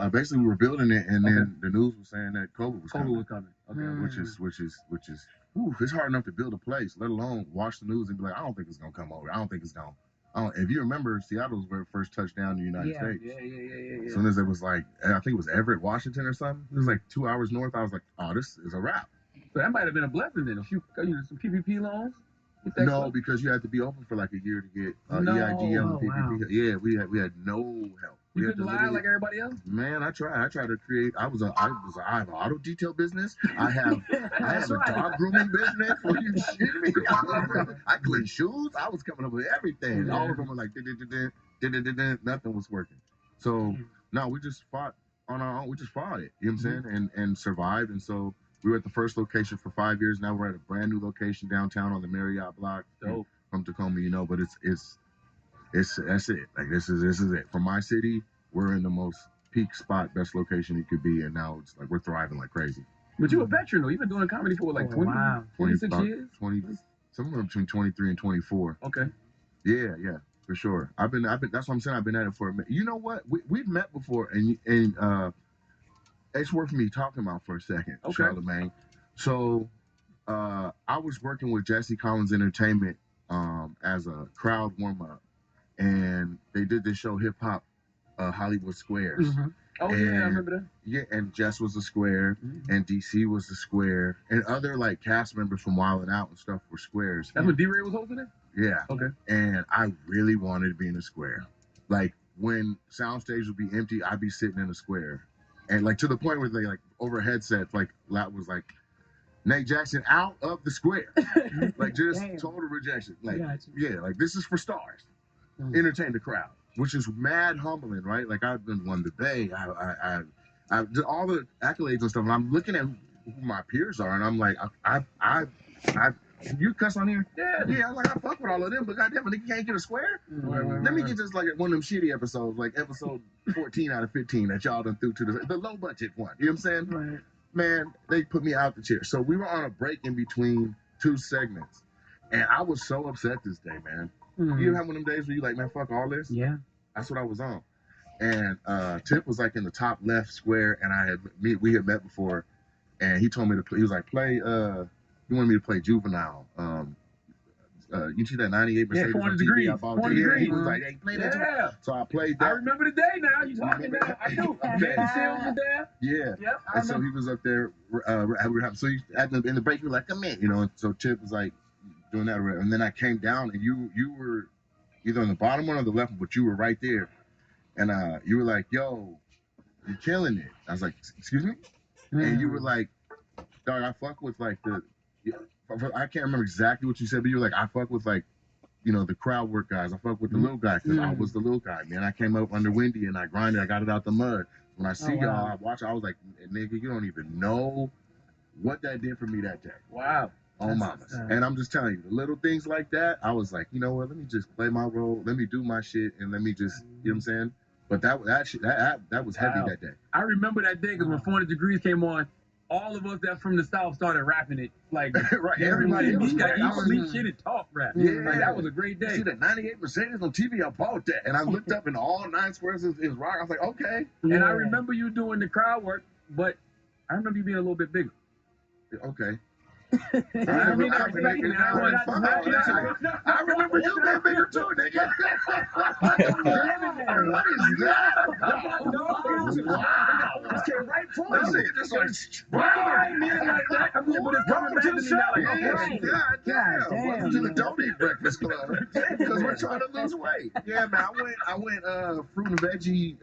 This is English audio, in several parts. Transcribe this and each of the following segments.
basically we were building it, and then the news was saying that COVID was coming. Okay. Which is, it's hard enough to build a place, let alone watch the news and be like, I don't think it's gonna come over. I don't think it's gonna. If you remember, Seattle's very first touchdown in the United States. Yeah. As soon as it was like, I think it was Everett, Washington, or something. It was like 2 hours north. I was like, oh, this is a wrap. So that might have been a blessing then. A few, some PPP loans. No, because you had to be open for like a year to get EIDL and PPP. Wow. Yeah, we had no help. You couldn't lie like everybody else. Man, I tried. I tried to create. I have an auto detail business. I have a dog grooming business. Are you shitting me? I clean shoes. I was coming up with everything. All of them were like, nothing was working. So no, we just fought on our own. We just fought it. You know what I'm saying? And survived. And so we were at the first location for 5 years. Now we're at a brand new location downtown on the Marriott block from Tacoma. But it's that's it. Like this is it. For my city, we're in the most peak spot, best location you could be, and now it's like we're thriving like crazy. But you're a veteran though. You've been doing comedy for like 26 years? 20, somewhere between 23 and 24. Okay. Yeah, for sure. I've been. That's what I'm saying. I've been at it for a minute. You know what? We've met before, and it's worth me talking about for a second, Charlamagne. So, I was working with Jesse Collins Entertainment as a crowd warm up. And they did this show, Hip Hop Hollywood Squares. Oh, and, yeah, I remember that. Yeah, and Jess was the square, and DC was the square, and other like cast members from Wild 'N Out and stuff were squares. That's when D-Ray was hosting it? Yeah. Okay. And I really wanted to be in a square. Like when soundstage would be empty, I'd be sitting in a square. And like to the point where they like over headsets, like Lat was like, Nate Jackson out of the square. Like just total rejection. Like like this is for stars. Entertain the crowd, which is mad humbling, right? Like I've been won the Bay, I did all the accolades and stuff, and I'm looking at who my peers are, and I'm like, you cuss on here? Yeah. I'm like, I fuck with all of them, but goddamn, nigga can't get a square. Let me get just like one of them shitty episodes, like episode 14 out of 15 that y'all done threw to the low budget one. You know what I'm saying? Right. Man, they put me out the chair. So we were on a break in between two segments, and I was so upset this day, man. You have one of them days where you like, man, fuck all this? Yeah. That's what I was on. And Tip was like in the top left square, and we had met before, and he told me to play. He was like, he wanted me to play Juvenile. You see that 98 Mercedes? 400 degrees. 400 degrees. He was like, hey, play that. Yeah. So I played that. I remember the day now. You talking now. I do. Ben Shields was there. Yeah. Yep. And so he was up there. So in the break, we were like, come in, And so Tip was like, doing that, and then I came down, and you were either on the bottom one or the left, but you were right there, and you were like, "Yo, you're killing it." I was like, "Excuse me," and you were like, "Dog, I fuck with like I can't remember exactly what you said, but you were like, I fuck with like, the crowd work guys. I fuck with the little guy because I was the little guy, man. I came up under Wendy and I grinded. I got it out the mud. When I see y'all, I watch. I was like, nigga, you don't even know what that did for me that day. Wow. Oh, mamas. And I'm just telling you, the little things like that, I was like, you know what, let me just play my role, let me do my shit, and let me just, you know what I'm saying? But that was heavy that day. I remember that day because when 400 Degrees came on, all of us that from the South started rapping it. Like, right, everybody in sleep shit and talk rap. Yeah. Like, that was a great day. You see that 98 Mercedes on TV, I bought that. And I looked up and all 9 squares is rock. I was like, okay. And I remember you doing the crowd work, but I remember you being a little bit bigger. Okay. I remember you being bigger too, nigga. What is that? Wow. This came right for us. Just like, welcome to the show. Welcome to the Don't Eat Breakfast Club. Because we're trying to lose weight. Yeah, man. I went fruit and veggie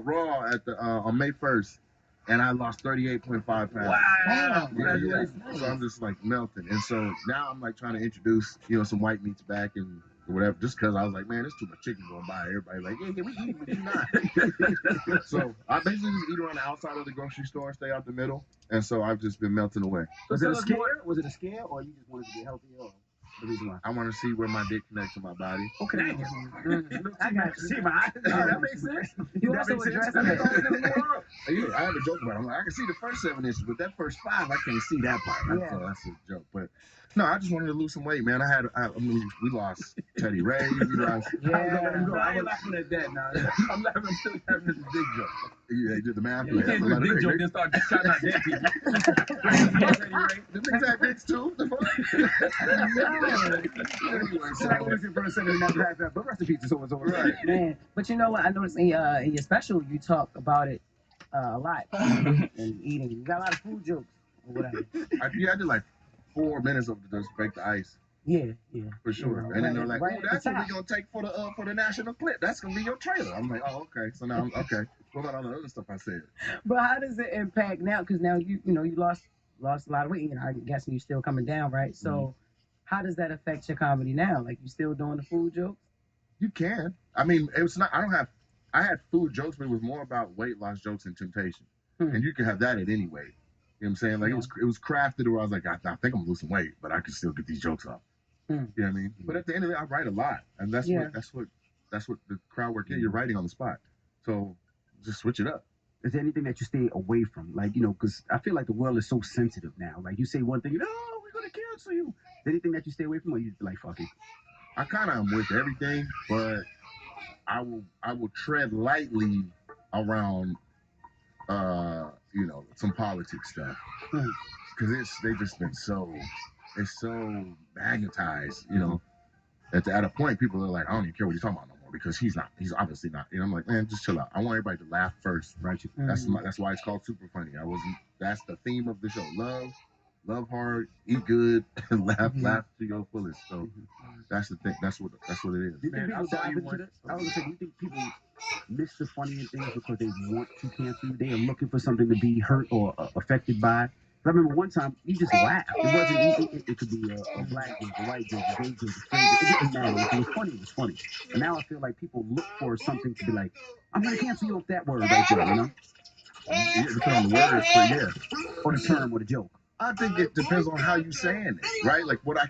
raw at the on May 1st. And I lost 38.5 pounds. Wow! Yeah. So I'm just like melting. And so now I'm like trying to introduce, some white meats back and whatever, just because I was like, man, there's too much chicken going by. Everybody's like, yeah, we eat, but you not. So I basically just eat around the outside of the grocery store, stay out the middle. And so I've just been melting away. Was it a scare? Was it a scare, or you just wanted to get healthier? Or the reason why? I want to see where my dick connects to my body. Okay. I got you. See, that makes sense. You also addressed Yeah, I have a joke about it. I'm like, I can see the first 7 inches, but that first 5, I can't see that part. Yeah. That's a joke. But no, I just wanted to lose some weight, man. I mean, we lost Teddy Ray. We lost. Yeah. I ain't laughing at that now. I'm still laughing at the dick joke. Yeah, they did the math. You can't do a dick joke and start shouting out dead people. The niggas had dicks too. The fuck? Anyway, So I was in for a second, not back that, but rest in peace to so and so. Right. Man, but you know what? I noticed in your special you talk about it a lot and eating. You got a lot of food jokes or whatever. I did like 4 minutes of just break the ice. Yeah. For sure. You know, And then they're like, right "Oh, at the that's what top. we're gonna take for the national clip. That's gonna be your trailer." I'm like, "Oh, okay." So now I'm okay. What about all the other stuff I said? But how does it impact now? Because now you lost a lot of weight. I guess you're still coming down, right? So how does that affect your comedy now? Like you still doing the food jokes? You can. I mean, it's not. I had food jokes, but it was more about weight loss jokes and temptation. And you can have that at any weight. You know what I'm saying? Like it was crafted where I was like, I think I'm losing weight, but I can still get these jokes off. You know what I mean? But at the end of it, I write a lot, and that's what the crowd work is. You're writing on the spot, so just switch it up. Is there anything that you stay away from? Like, because I feel like the world is so sensitive now. Like, you say one thing, we're going to cancel you. Is there anything that you stay away from, or you like, fuck it? I kind of am with everything, but I will tread lightly around, some politics stuff. Because they've just been it's so magnetized, At a point, people are like, I don't even care what you're talking about no more because he's obviously not. I'm like, man, just chill out. I want everybody to laugh first, right? That's why it's called Super Funny. That's the theme of the show. Love hard, eat good, and laugh to your fullest. So that's the thing. That's what it is. Do you think people dive into this? I was gonna say, do you think people miss the funny in things because they want to cancel you? They are looking for something to be hurt or affected by. I remember one time you just laughed. It wasn't. It could be a black joke, a white joke, a gay joke, a straight joke. It didn't matter. If it was funny, it was funny. And now I feel like people look for something to be like, I'm gonna cancel you off that word right there, Yeah, depending on the words, but yeah, or the term or the joke. I think it depends on how you saying it, right? Like what I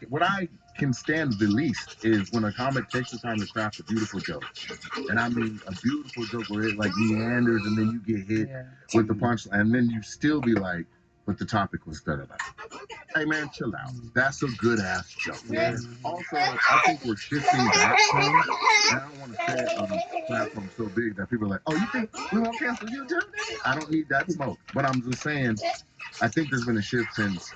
can stand the least is when a comic takes the time to craft a beautiful joke, and I mean a beautiful joke where it like meanders and then you get hit with the punchline, and then you still be like, but the topic was better. Hey man, chill out. That's a good ass joke. Yeah. Also, I think we're shifting back from, and I don't want to say it on a platform so big that people are like, oh, you think we won't cancel you too? I don't need that smoke. But I'm just saying, I think there's been a shift since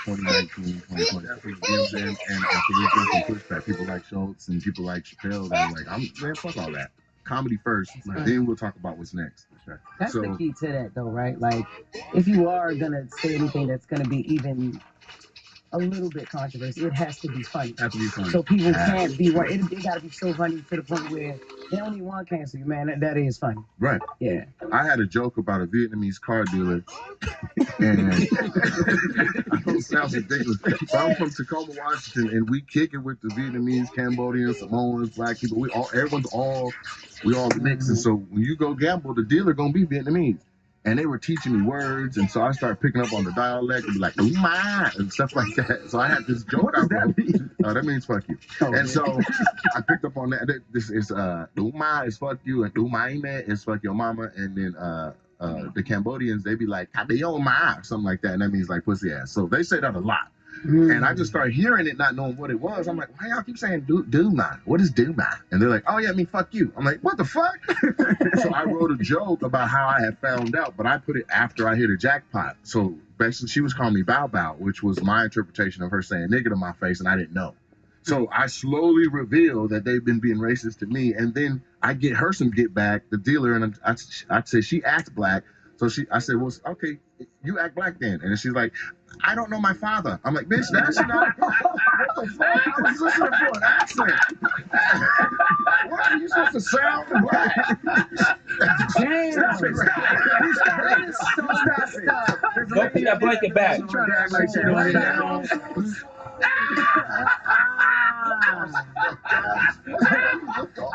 2019, 2020. You know what I'm saying? And so there's been some pushback. People like Schultz and people like Chappelle that are like, man, fuck all that. Comedy first, then we'll talk about what's next. That's the key to that, though, right? Like, if you are gonna say anything that's gonna be even a little bit controversial, it has to be funny. Have to be funny. So people can't be right. It gotta be so funny to the point where they don't even want to cancel you, man. That is funny. Right. Yeah. I had a joke about a Vietnamese car dealer, and I know it sounds ridiculous, but I'm from Tacoma, Washington, and we kick it with the Vietnamese, Cambodians, Samoans, black people. We all mix. And so when you go gamble, the dealer gonna be Vietnamese. And they were teaching me words, and so I started picking up on the dialect and be like, "Oh my," and stuff like that. So I had this joke. What does that mean? That means fuck you. And so I picked up on that. This is "Uma" is fuck you, and "Umaime" is fuck your mama, and then the Cambodians, they be like "Kabeoma" or something like that, and that means like pussy ass. So they say that a lot. And I just started hearing it, not knowing what it was. I'm like, why y'all keep saying Duma? What is Duma? And they're like, oh yeah, I mean fuck you. I'm like, what the fuck? So I wrote a joke about how I had found out, but I put it after I hit a jackpot. So basically she was calling me Bow Bow, which was my interpretation of her saying nigga to my face, and I didn't know. So I slowly revealed that they've been being racist to me, and then I get her some get back, the dealer, and I said she acts black. So I said, well, okay, you act black then. And she's like, I don't know my father. I'm like, bitch, that's not. What the fuck? I was listening for an accent. What are you supposed to sound black? Damn. Go put that blanket back. I'm trying to act like that right now.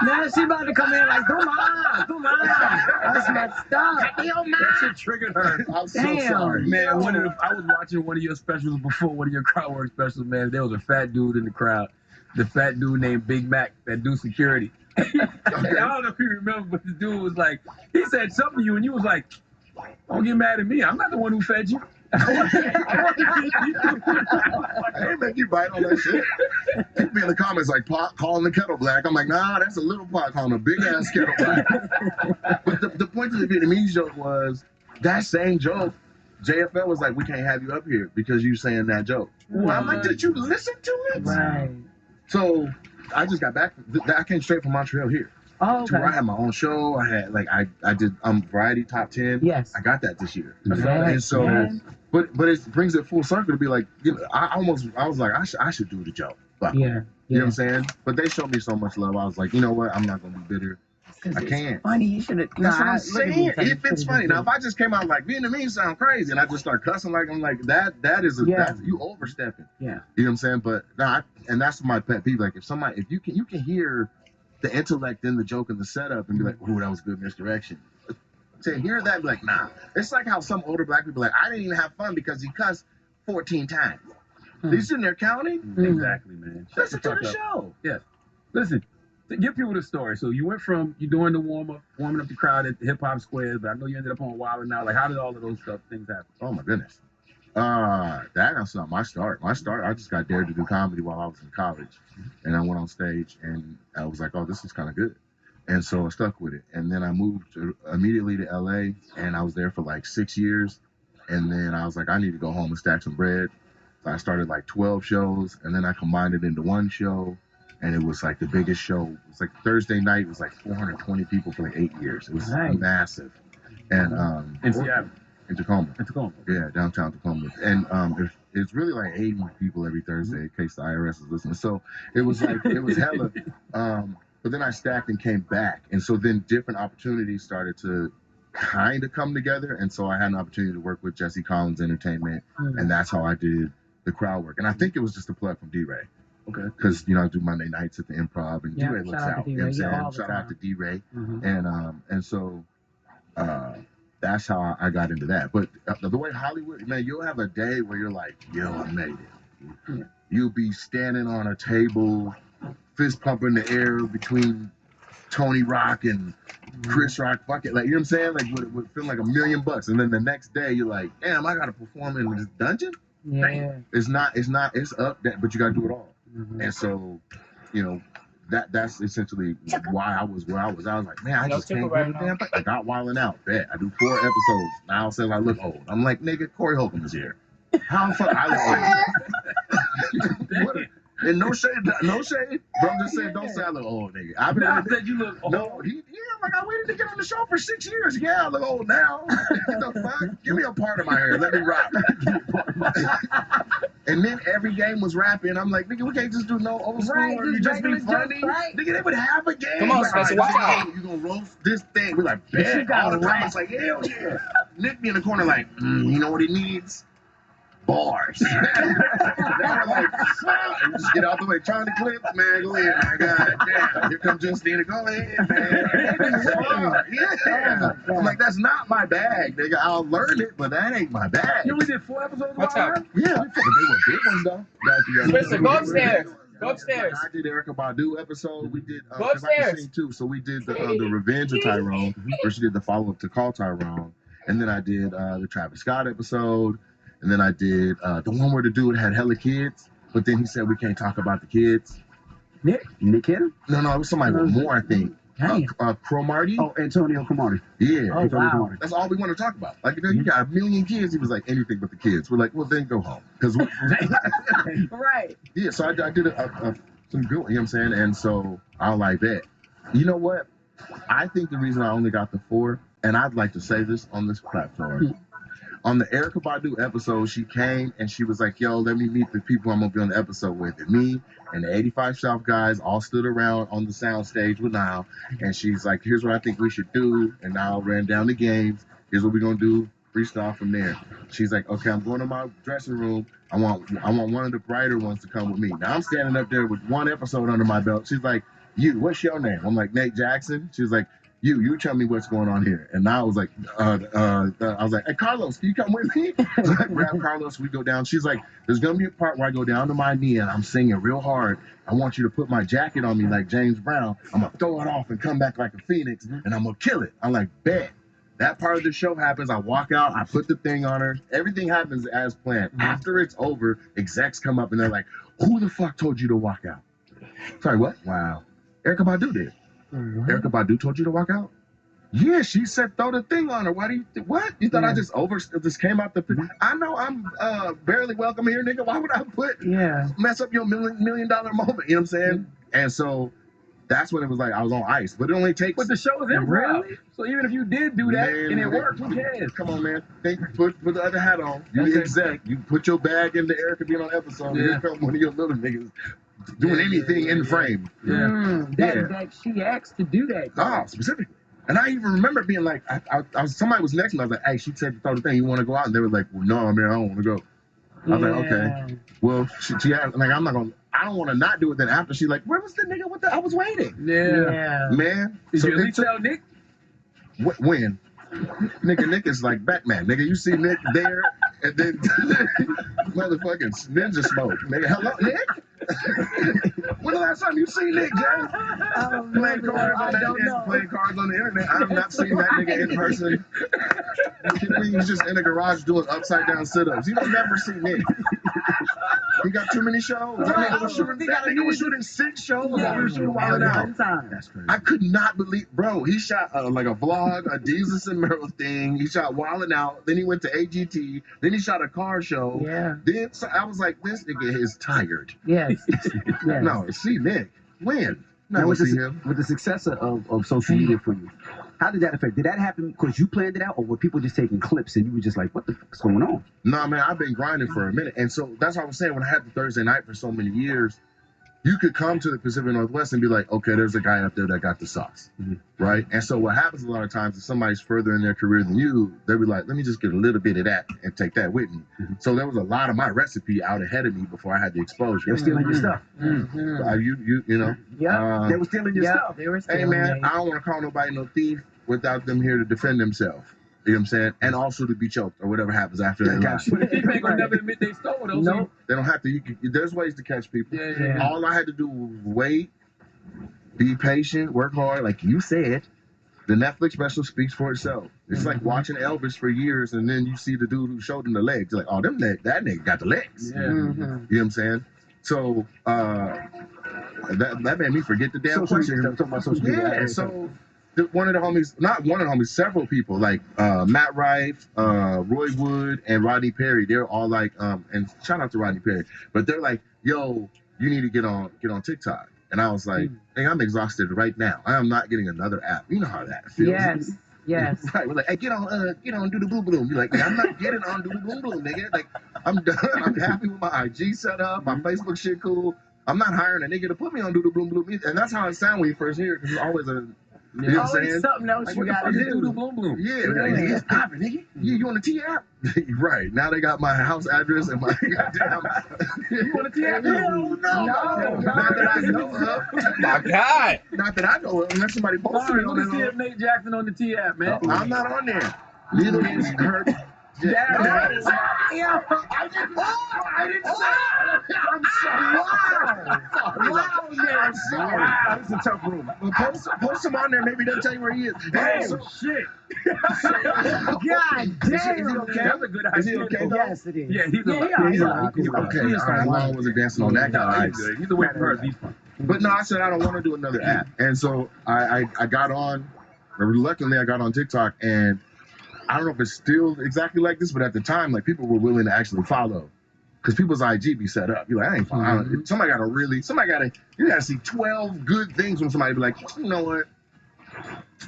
Now she about to come in like, Duma. That's messed up. That shit triggered her. I'm so Damn. sorry. Man, I was watching one of your specials before, one of your crowd work specials, man. There was a fat dude in the crowd. The fat dude named Big Mac, that do security. I don't know if you remember, but the dude was like, he said something to you, and you was like, Don't get mad at me. I'm not the one who fed you. I ain't make you bite on that shit. People be in the comments like pot calling the kettle black. I'm like, nah, that's a little pot calling a big ass kettle black. But the point of the Vietnamese joke was that same joke. JFL was like, we can't have you up here because you saying that joke. Well, I'm like, did you listen to it? Right. So I just got back. I came straight from Montreal here. Oh, To where I had my own show. I had I did Variety Top 10. Yes. I got that this year. Yes. And so, Yes. but it brings it full circle to be like, you know, I was like, I should do the joke. But, Yeah. You know what I'm saying? But they showed me so much love. I was like, you know what? I'm not gonna be bitter. I can't. Funny, you should have. That's what I'm saying. If it's funny. Now, if I just came out like Vietnamese sound crazy and I just start cussing like I'm like that is that's you overstepping. Yeah. You know what I'm saying? But nah, and that's my pet peeve. Like if you can hear the intellect in the joke and the setup and be like, ooh, that was good misdirection. To hear that, be like, nah. It's like how some older black people are like, I didn't even have fun because he cussed 14 times. They sitting there counting. Exactly, man. Shut Listen the to fuck the up. show. Yes. Listen, give people the story. So you went from you doing the warming up the crowd at the hip hop squares, but I know you ended up on Wild 'N Out. Like, how did all of those things happen? Oh my goodness. That's not my start. My start, I just got dared to do comedy while I was in college. And I went on stage and I was like, oh, this is kind of good. And so I stuck with it. And then I moved immediately to LA and I was there for like 6 years. And then I was like, I need to go home and stack some bread. So I started like 12 shows and then I combined it into one show. And it was like the biggest show. It was like Thursday night. It was like 420 people for like 8 years. It was massive. And In Seattle. in Tacoma. In Tacoma. Yeah, downtown Tacoma. And it's really like 80 people every Thursday in case the IRS is listening. So it was like, it was hella. But then I stacked and came back. And so then different opportunities started to kind of come together. And so I had an opportunity to work with Jesse Collins Entertainment. And that's how I did the crowd work. And I think it was just a plug from D-Ray. Okay. Because, you know, I do Monday nights at the Improv and D-Ray looks out. You know what I'm saying? all the Shout out time. to D-Ray. And so that's how I got into that. But the way Hollywood, man, you'll have a day where you're like, yo, I made it. You'll be standing on a table, fist pumping the air between Tony Rock and Chris Rock. Fuck it. Like, you know what I'm saying? Like, would feel like $1 million. And then the next day, you're like, damn, I got to perform in this dungeon? Yeah. It's up, but you got to do it all. And so, you know, that's essentially why I was where I was. I was like, man, I just can't do the damn thing. I got Wild 'N Out. Bet. I do 4 episodes. Now it says I look old. I'm like, nigga, Corey Holcomb is here. How the fuck I look old? And no shade, bro. I'm just saying, don't say I look old, nigga. I've been I said you look old. no, like I waited to get on the show for 6 years. Yeah, I look old now. What the fuck? Give me a part of my hair. Let me rock. And then every game was rapping. I'm like, nigga, we can't just do no old school Right, or you just be regular funny. jokes, right. Nigga, they would have a game. Come on, like, Spencer, all right, watch out. You gonna roast this thing? We're like, But you bet. gotta All the time. rap. It's like, hell yeah. Nick be in the corner like, you know what he needs? Bars. They were like, fuck. Just get out the way. Charlie Clips, man. Go ahead, man. God damn. Here comes Justina. Go ahead, man. Yeah. I'm like, that's not my bag, nigga. I'll learn it, but that ain't my bag. You only did 4 episodes of Watch Wild 'N out. Out? Yeah, but they were big ones though. Spencer, go upstairs. Go upstairs. I did Erykah Badu episode. We did. Go 'cause I can upstairs. sing too. So we did the Revenge of Tyrone, where she did the follow up to Call Tyrone, and then I did the Travis Scott episode, and then I did the one where the dude had hella kids, but then he said we can't talk about the kids. Nick Cannon? No, it was somebody with more, I think. Damn. Cromartie. Oh, Antonio Cromartie. Yeah. Oh, wow. That's all we want to talk about. Like, you got 1 million kids. He was like, anything but the kids. We're like, well, then go home. Because Right. yeah, so I did some good, you know what I'm saying? And so I was like that. You know what? I think the reason I only got the 4, and I'd like to say this on this platform. On the Erykah Badu episode, she came and she was like, yo, let me meet the people I'm going to be on the episode with. And me and the 85 South guys all stood around on the sound stage with Niall. And she's like, here's what I think we should do. And Niall ran down the games. Here's what we're going to do. Freestyle from there. She's like, okay, I'm going to my dressing room. I want one of the brighter ones to come with me. Now I'm standing up there with 1 episode under my belt. She's like, what's your name? I'm like, Nate Jackson. She's like, you tell me what's going on here. And I was like, I was like, hey, Carlos, can you come with me? So I grab Carlos, we go down. She's like, there's going to be a part where I go down to my knee and I'm singing real hard. I want you to put my jacket on me like James Brown. I'm going to throw it off and come back like a phoenix and I'm going to kill it. I'm like, bet. That part of the show happens. I walk out. I put the thing on her. Everything happens as planned. After it's over, execs come up and they're like, "Who the fuck told you to walk out?" Sorry, what? Wow. Erykah Badu did. Erykah Badu told you to walk out? Yeah, she said throw the thing on her. Why do you what? You thought I just came out the I know I'm barely welcome here, nigga. Why would I mess up your million dollar moment? You know what I'm saying? And so that's when it was like I was on ice. But it only takes But the show is improv. So even if you did do that and it worked, who cares? Come on, man. Put the other hat on. You exec. You put your bag into Erykah being on episode. Yeah. Here come one of your little niggas doing anything in frame. That she asked to do that. Oh, specifically. And I even remember being like, somebody was next to me. I was like, "Hey, she said to throw the thing. You want to go out?" And they were like, "Well, no, man, I don't want to go." I was like, "Okay." Well, she asked, like, I'm not gonna. I don't want to not do it. Then after she like, "Where was the nigga? I was waiting." Man. Did you at least tell Nick? When? Nick is like Batman. Nigga, you see Nick there, and then motherfucking ninja smoke. Nigga, hello, Nick? When the last time you seen Nick, Jay? Playing cards on the internet. I have not seen that nigga in person. He's just in a garage doing upside down sit-ups. You don't never see Nick. He got too many shows. That nigga was shooting 6 shows. We were shooting Wild Out. That's crazy. I could not believe, bro. He shot like a vlog, a Jesus and Meryl thing. He shot Wildin' Out. Then he went to AGT. Then he shot a car show. Then I was like, this nigga is tired. Yes. No, see Nick. When? Now, with see him. the success of social media for you, how did that affect? Did that happen because you planned it out, or were people just taking clips and you were just like, "What the fuck's going on?" No, man, I've been grinding for a minute, and so that's what I was saying. When I had the Thursday night for so many years, you could come to the Pacific Northwest and be like, "Okay, there's a guy up there that got the sauce," right? And so what happens a lot of times is somebody's further in their career than you. They'll be like, "Let me just get a little bit of that and take that with me." So there was a lot of my recipe out ahead of me before I had the exposure. They were stealing your stuff. You know. They were stealing your stuff. They were Hey stealing man, I don't want to call nobody no thief without them here to defend themselves. You know what I'm saying? And also to be choked or whatever happens after that. But the thief ain't gonna never admit they stole those. Nope. They don't have to. There's ways to catch people. Yeah. All I had to do was wait, be patient, work hard. Like you said, the Netflix special speaks for itself. It's like watching Elvis for years, and then you see the dude who showed him the legs. You're like, oh, that nigga got the legs. Yeah. You know what I'm saying? So that made me forget the damn question. Talking about social media. Yeah. So one of the homies, not one of the homies, several people like Matt Rife, Roy Wood, and Rodney Perry. They're all like, and shout out to Rodney Perry, but they're like, yo, you need to get on TikTok. And I was like, hey, I'm exhausted right now. I am not getting another app. You know how that feels. Yes. Right. We're like, hey, get on Do the Boom Boom. You're like, I'm not getting on Do the Boom Boom, nigga. Like, I'm done. I'm happy with my IG setup. My Facebook shit cool. I'm not hiring a nigga to put me on Do the Boom Boom. And that's how it sounds when you first hear it, because it's always a, you know what I'm saying? Something else Like, you gotta do. Do boom boom. Yeah, it's popping, nigga. You on the T app? Right. Now they got my house address and my goddamn. You want a T app? No. Not that I know of. My God. Not that I know of. Unless somebody posted me Let on me see there. if Nate Jackson on the T app, man. I'm not on there. Neither is Kurt. I didn't say I'm sorry. Wow, this is a tough room. Well, post him on there. Maybe they'll tell you where he is. Damn, shit. God damn. Is he okay? That's a good idea. Is he okay though? Yes, it is. Yeah, he's Okay, all right. I wasn't dancing on that guy. He's good. He's the way for her. He's fun. But no, I said I don't want to do another app, and so I got on. Reluctantly, I got on TikTok, and I don't know if it's still exactly like this, but at the time, like people were willing to actually follow, because people's IG be set up. You're like, I ain't following. You gotta see 12 good things when somebody be like, you know what?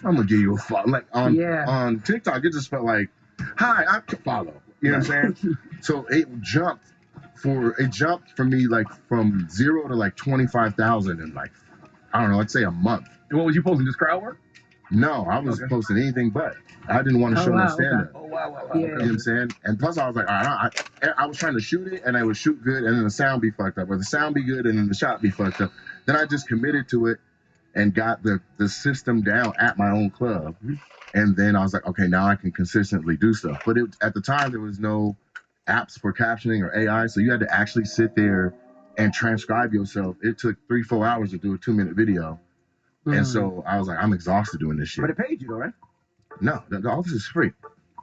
I'm gonna give you a follow. Like on TikTok, it just felt like, hi, I can follow. You know what I'm saying? So it jumped for me like from 0 to like 25,000 in like, I don't know, I'd say a month. And what was you posting? Just crowd work? No, I was posting anything but. I didn't want to show no stand-up. Oh, wow. Yeah. You know what I'm saying? And plus I was like, all right, I was trying to shoot it, and I would shoot good, and then the sound be fucked up, or the sound be good, and then the shot be fucked up. Then I just committed to it and got the system down at my own club. And then I was like, okay, now I can consistently do stuff. But at the time, there was no apps for captioning or AI, so you had to actually sit there and transcribe yourself. It took 3-4 hours to do a 2-minute video. And so I was like, I'm exhausted doing this shit. But it paid you though, right? No, the office is free.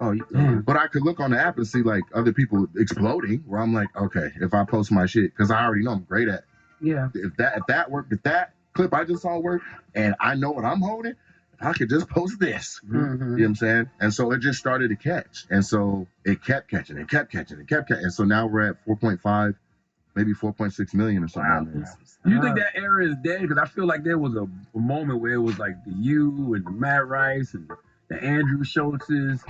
Oh, Damn. But I could look on the app and see like other people exploding. Where I'm like, okay, if I post my shit, because I already know I'm great at. Yeah. If that clip I just saw work, and I know what I'm holding, I could just post this. Mhm. You know what I'm saying? And so it just started to catch, and so it kept catching, and so now we're at 4.5, maybe 4.6 million or something. Wow. Like that. You think that era is dead? Because I feel like there was a moment where it was like the you and the Matt Rice and the Andrew Schultzes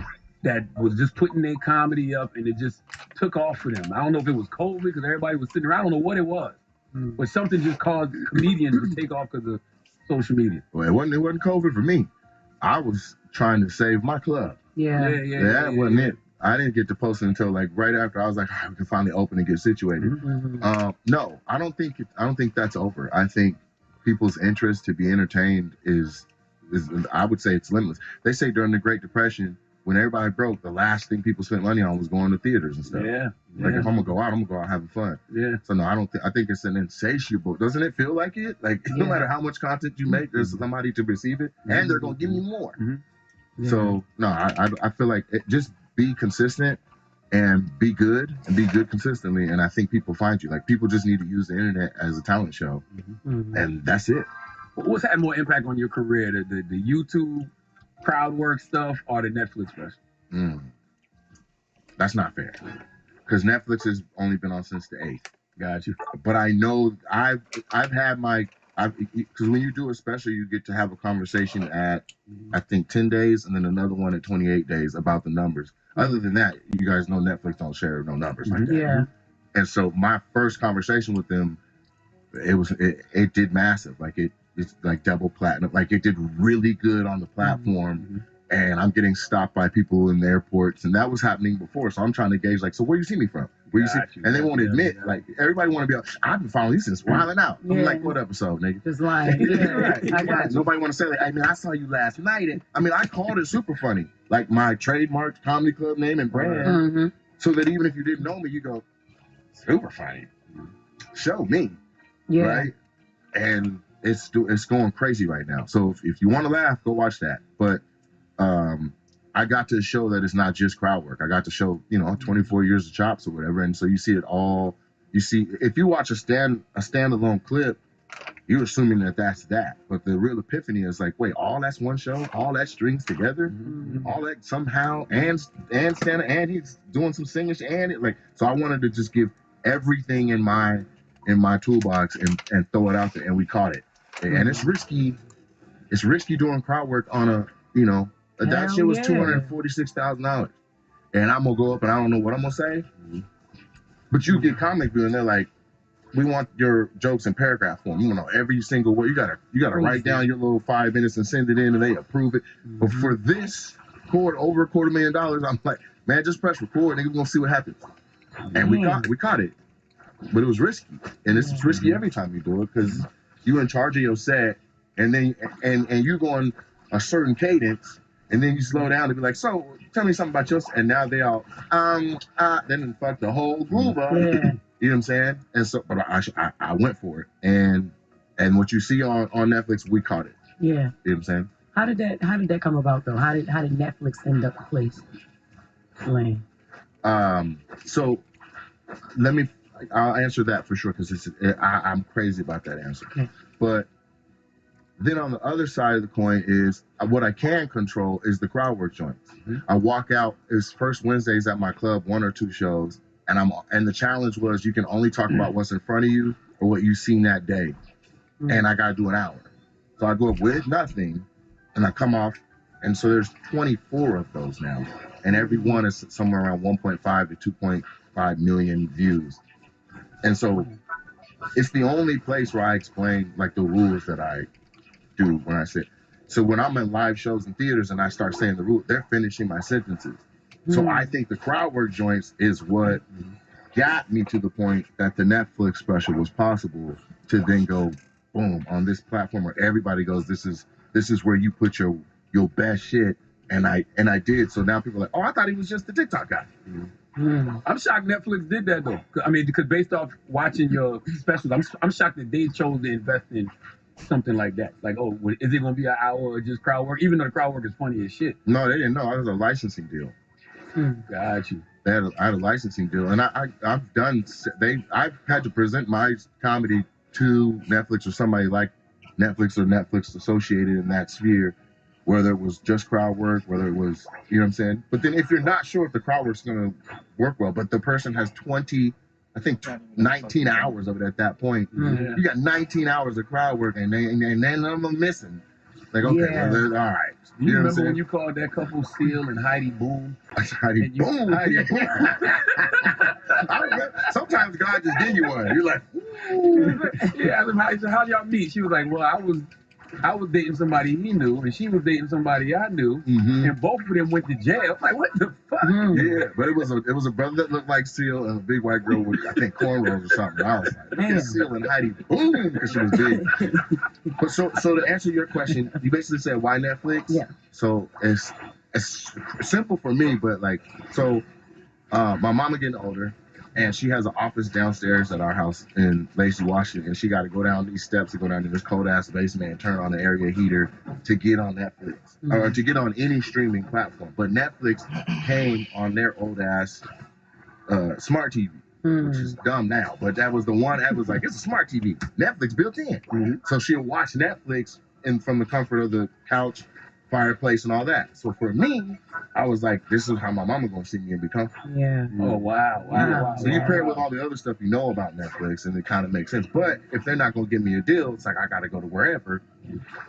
that was just putting their comedy up, and it just took off for them. I don't know if it was COVID because everybody was sitting around. I don't know what it was, but something just caused comedians to take off because of social media. Well, it wasn't COVID for me. I was trying to save my club. Yeah. That wasn't it. I didn't get to post it until like right after I was like, we can finally open and get situated. Mhm. No, I don't think that's over. I think people's interest to be entertained is I would say it's limitless. They say during the Great Depression, when everybody broke, the last thing people spent money on was going to theaters and stuff. Yeah. Like if I'm gonna go out having fun. Yeah. So no, I think it's an insatiable. Doesn't it feel like it? Like no Yeah. matter how much content you make, there's somebody to receive it, and they're gonna give you more. Yeah. So no, I feel like just be consistent and be good consistently, and I think people find you. Like people just need to use the internet as a talent show, Mhm. and that's it. What's had more impact on your career, the YouTube crowd work stuff or the Netflix special? That's not fair, because Netflix has only been on since the 8th. Got you. But I know I've had because when you do a special, you get to have a conversation at I think 10 days and then another one at 28 days about the numbers. Other than that, you guys know Netflix don't share no numbers like that. Yeah. And so my first conversation with them, it did massive. Like it's like double platinum. Like it did really good on the platform. And I'm getting stopped by people in the airports, and that was happening before. So I'm trying to gauge, like, so where you see me from? Where you see? Got you. And they won't Yeah, admit, yeah. like, everybody want to be like, I've been following you since Wildin' Out. I'm Yeah. like, what episode, nigga? Just lying. Yeah. Right. I got you. Nobody want to say, like, I mean, I saw you last night. And I called it super funny, like my trademarked comedy club name and brand, Mhm. so that even if you didn't know me, you go, super funny. Show me, Yeah. right? And it's going crazy right now. So if you want to laugh, go watch that. But I got to show that it's not just crowd work. I got to show, 24 years of chops or whatever. And so you see it all. You see, if you watch a standalone clip, you're assuming that that's that. But the real epiphany is like, wait, all that's one show? All that strings together? All that somehow, and stand, and he's doing some singing, and it like. So I wanted to just give everything in my toolbox and throw it out there, and we caught it. And it's risky. It's risky doing crowd work on a, that Hell shit was yeah. $246,000, and I'm gonna go up and I don't know what I'm gonna say. But you get Comic View and they're like, we want your jokes in paragraph form. You know every single word. You gotta write down your little 5 minutes and send it in, and they approve it. But for this over $250,000, I'm like, man, just press record, nigga. We're gonna see what happens. And we caught it, but it was risky, and it's risky every time you do it because you're in charge of your set, and then and you go on a certain cadence, and then you slow down to be like, so tell me something about yourself, and now they all then fuck the whole groove up. Yeah. You know what I'm saying? And so, but I went for it, and what you see on Netflix, we caught it. Yeah. You know what I'm saying? How did that come about though? How did Netflix end up placed? Lane. So I'll answer that for sure because I'm crazy about that answer. Okay. But then on the other side of the coin is what I can control is the crowd work joints. I walk out. It's first Wednesdays at my club, 1 or 2 shows, and the challenge was you can only talk about what's in front of you or what you've seen that day, and I got to do an hour. So I go up with nothing, and I come off, and so there's 24 of those now, and every one is somewhere around 1.5 to 2.5 million views, and so it's the only place where I explain like the rules that I do when I say. So when I'm in live shows and theaters and I start saying the rules, they're finishing my sentences. So I think the crowd work joints is what got me to the point that the Netflix special was possible to then go boom on this platform where everybody goes, this is where you put your best shit, and I did. So now people are like, oh, I thought he was just the TikTok guy. I'm shocked Netflix did that though. I mean, because based off watching your specials, I'm shocked that they chose to invest in something like that? Like, oh, is it gonna be an hour or just crowd work? Even though the crowd work is funny as shit. No, they didn't know. I was a licensing deal. Got you. I had a licensing deal, and I've had to present my comedy to Netflix or somebody like Netflix or Netflix associated in that sphere, whether it was just crowd work, whether it was, you know what I'm saying? But then if you're not sure if the crowd work's going to work well, but the person has 19 hours of it at that point, you got 19 hours of crowd work, and then none of them missing. Like, okay, Yeah. well, all right. You know what I'm remember saying? when you called that couple Seal and Heidi Boom? Heidi And you- Boom. Heidi Boom. I remember, sometimes God just give you one. You're like, Yeah, I said, how y'all meet? She was like, well, I was dating somebody he knew, and she was dating somebody I knew, and both of them went to jail. I'm like, what the fuck? yeah, but it was a brother that looked like Seal and a big white girl with, I think, cornrows or something. I was like, Damn. Seal and Heidi Boom, because she was big. But so to answer your question, you basically said why Netflix? Yeah. So it's simple for me, but like, so my mama getting older, and she has an office downstairs at our house in Lacey, Washington. And she got to go down these steps to go down to this cold ass basement and turn on the area heater to get on Netflix or to get on any streaming platform. But Netflix came on their old ass smart TV, which is dumb now. But that was the one that was like, it's a smart TV. Netflix built in. So she'll watch Netflix from the comfort of the couch, fireplace, and all that. So for me, I was like, this is how my mama gonna see me and be comfortable. Yeah. Oh, wow. So you pair it with all the other stuff you know about Netflix, and it kind of makes sense. But if they're not gonna give me a deal, it's like I gotta go to wherever.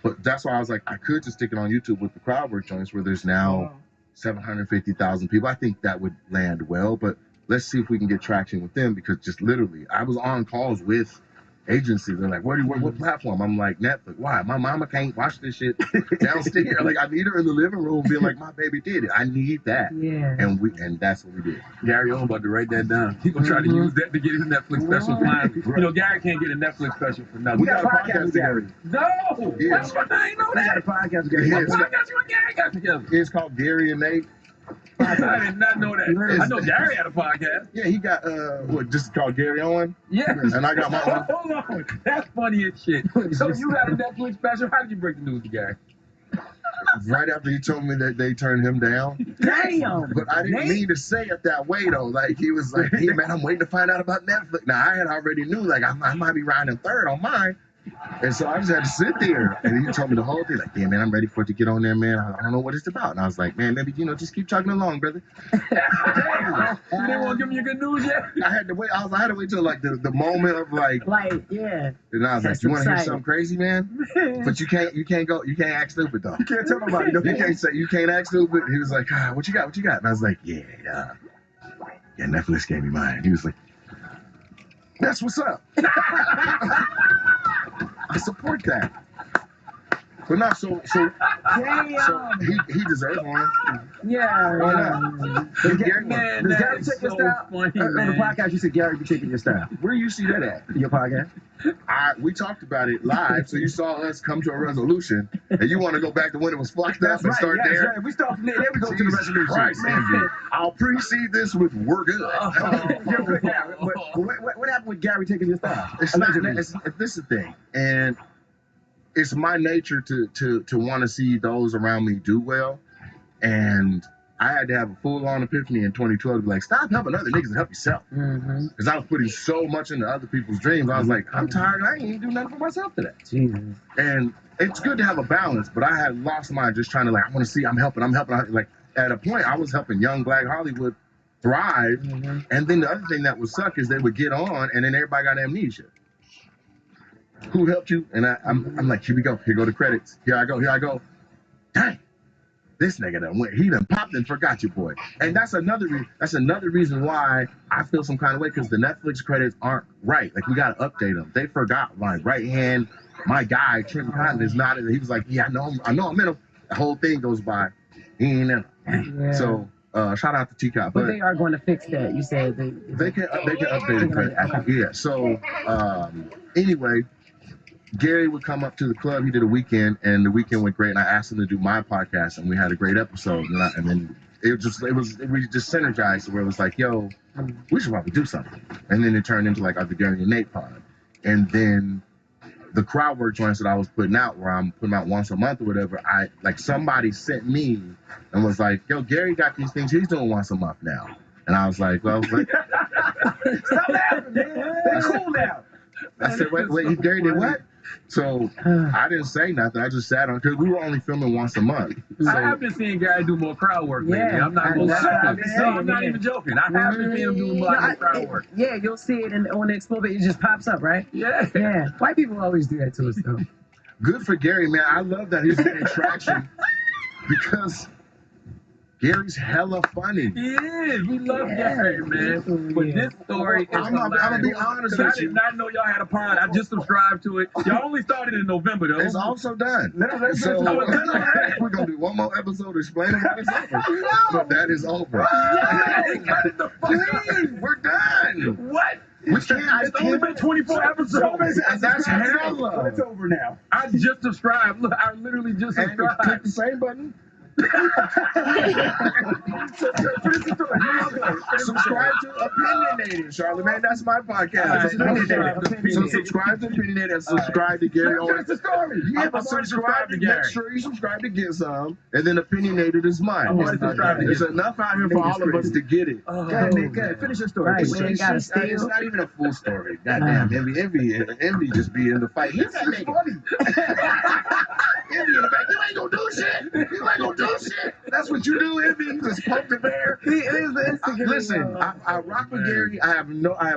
But that's why I was like, I could just stick it on YouTube with the crowd work joints, where there's now 750,000 people. I think that would land well. But let's see if we can get traction with them, because just literally, I was on calls with agencies. They're like, what platform? I'm like, Netflix. Why? My mama can't watch this shit downstairs. Like, I need her in the living room being like, my baby did it. I need that. Yeah. And that's what we did. Gary Owen about to write that down. He gonna try to use that to get his Netflix special finally. You know, Gary can't get a Netflix special for nothing. We got a podcast with Gary. No! Yeah. That's what I ain't know We got a that. podcast with Gary. Yeah. What podcast you and Gary got together? It's called Gary and Nate. I did not know that. I know Gary had a podcast. Yeah, he got just called Gary Owen. Yes. And I got my own. Hold on. That's funny as shit. So you got a Netflix special? How did you break the news to Gary? Right after he told me that they turned him down. Damn. But I didn't mean to say it that way though. Like, he was like, hey man, I'm waiting to find out about Netflix. Now I had already knew, like, I might be riding third on mine. And so I just had to sit there, and he told me the whole thing, like, yeah, man, I'm ready for it to get on there, man. I don't know what it's about. And I was like, man, maybe, just keep chugging along, brother. You didn't want to give me your good news yet? I had to wait. I had to wait till like the moment of like, Yeah. and I was like, That's you want to hear exciting. something crazy, man? But you can't act stupid though. You can't tell nobody. You can't act stupid. He was like, what you got? And I was like, yeah, Netflix gave me mine. He was like, that's what's up. I support that. But not so Damn. he deserves one. Yeah. Why not? Does Gary, Man, Does that Gary is take your so style? funny, On the man. podcast, you said Gary be taking your style. Where do you see that at? Your podcast? we talked about it live, so you saw us come to a resolution, and you want to go back to when it was fucked up and start Yes, there. right. We start from there. Then we go to the Jesus resolution. Christ, Andrew. I'll precede this with "we're good." You're good, Gary. But what happened with Gary taking your style? It's not. This is the thing, and it's my nature to want to see those around me do well, and I had to have a full-on epiphany in 2012 to be like, stop helping other niggas and help yourself. Because I was putting so much into other people's dreams. I was like, I'm tired. I ain't even do nothing for myself today. Jesus. And it's good to have a balance, but I had lost mine just trying to like, I want to see, I'm helping. Like, at a point, I was helping young Black Hollywood thrive. And then the other thing that would suck is they would get on, and then everybody got amnesia. Who helped you? And I'm like, here we go. Here go the credits. Here I go. Dang. This nigga done went. He done popped and forgot you, boy. And that's another reason why I feel some kind of way, because the Netflix credits aren't right. Like, we gotta update them. They forgot my right hand. My guy Trent Cotton is not in it. He was like, yeah, I know I'm in him. The whole thing goes by. He ain't in him. Yeah. So shout out to T-Cop. But they are going to fix that. You said They can update the credit. Okay. Yeah. So anyway, Gary would come up to the club. He did a weekend, and the weekend went great. And I asked him to do my podcast, and we had a great episode. And then we just synergized where it was like, yo, we should probably do something. And then it turned into like the Gary and Nate pod. And then the crowd work joints that I was putting out, where I'm putting out once a month or whatever, somebody sent me and was like, yo, Gary got these things he's doing once a month now. And I was like, Stop laughing, man. That's cool now. I said, wait, Gary did what? So I didn't say nothing. I just sat on, because we were only filming once a month. So, I have been seeing Gary do more crowd work lately. Yeah, I'm not gonna I'm not yeah. even joking. I have been seeing him doing more crowd work. Yeah, you'll see it on the Explore, it just pops up, right? Yeah. Yeah. White people always do that to us, though. good for Gary, man. I love that he's getting traction because Gary's hella funny. He is. We love Gary, man. But this story is I'm gonna be honest I with did you. not know y'all had a pod. I just subscribed to it. Y'all only started in November, though. It's also done. So we're gonna do one more episode explaining why it's over. But that is over. Please, we're done. What? We can't. It's only been 24 episodes. And that's hella. It's over now. I just subscribed. Look, I literally just And click subscribed. the same button. Subscribe to Opinionated, Charlamagne. That's my podcast. Opinionated. So subscribe to Opinionated and subscribe to Gary Owens. That's the story. Yeah, I'm but already subscribe subscribed to to Gary. make sure you subscribe to Get Some, and then Opinionated is mine. I'm already subscribed to There's Get enough out here for all of us to get it. Go ahead, Nick. Go ahead. Finish your story. Right. It's, We ain't it's gotta just- steal. it's not even a full story. Goddamn, Envy just be in the fight. He's that nigga. Envy in the back. You ain't gonna do shit. You ain't gonna do shit. That's what you do, Envy. You just poke the bear. He is the Instagram. Listen, I rock with Gary. I have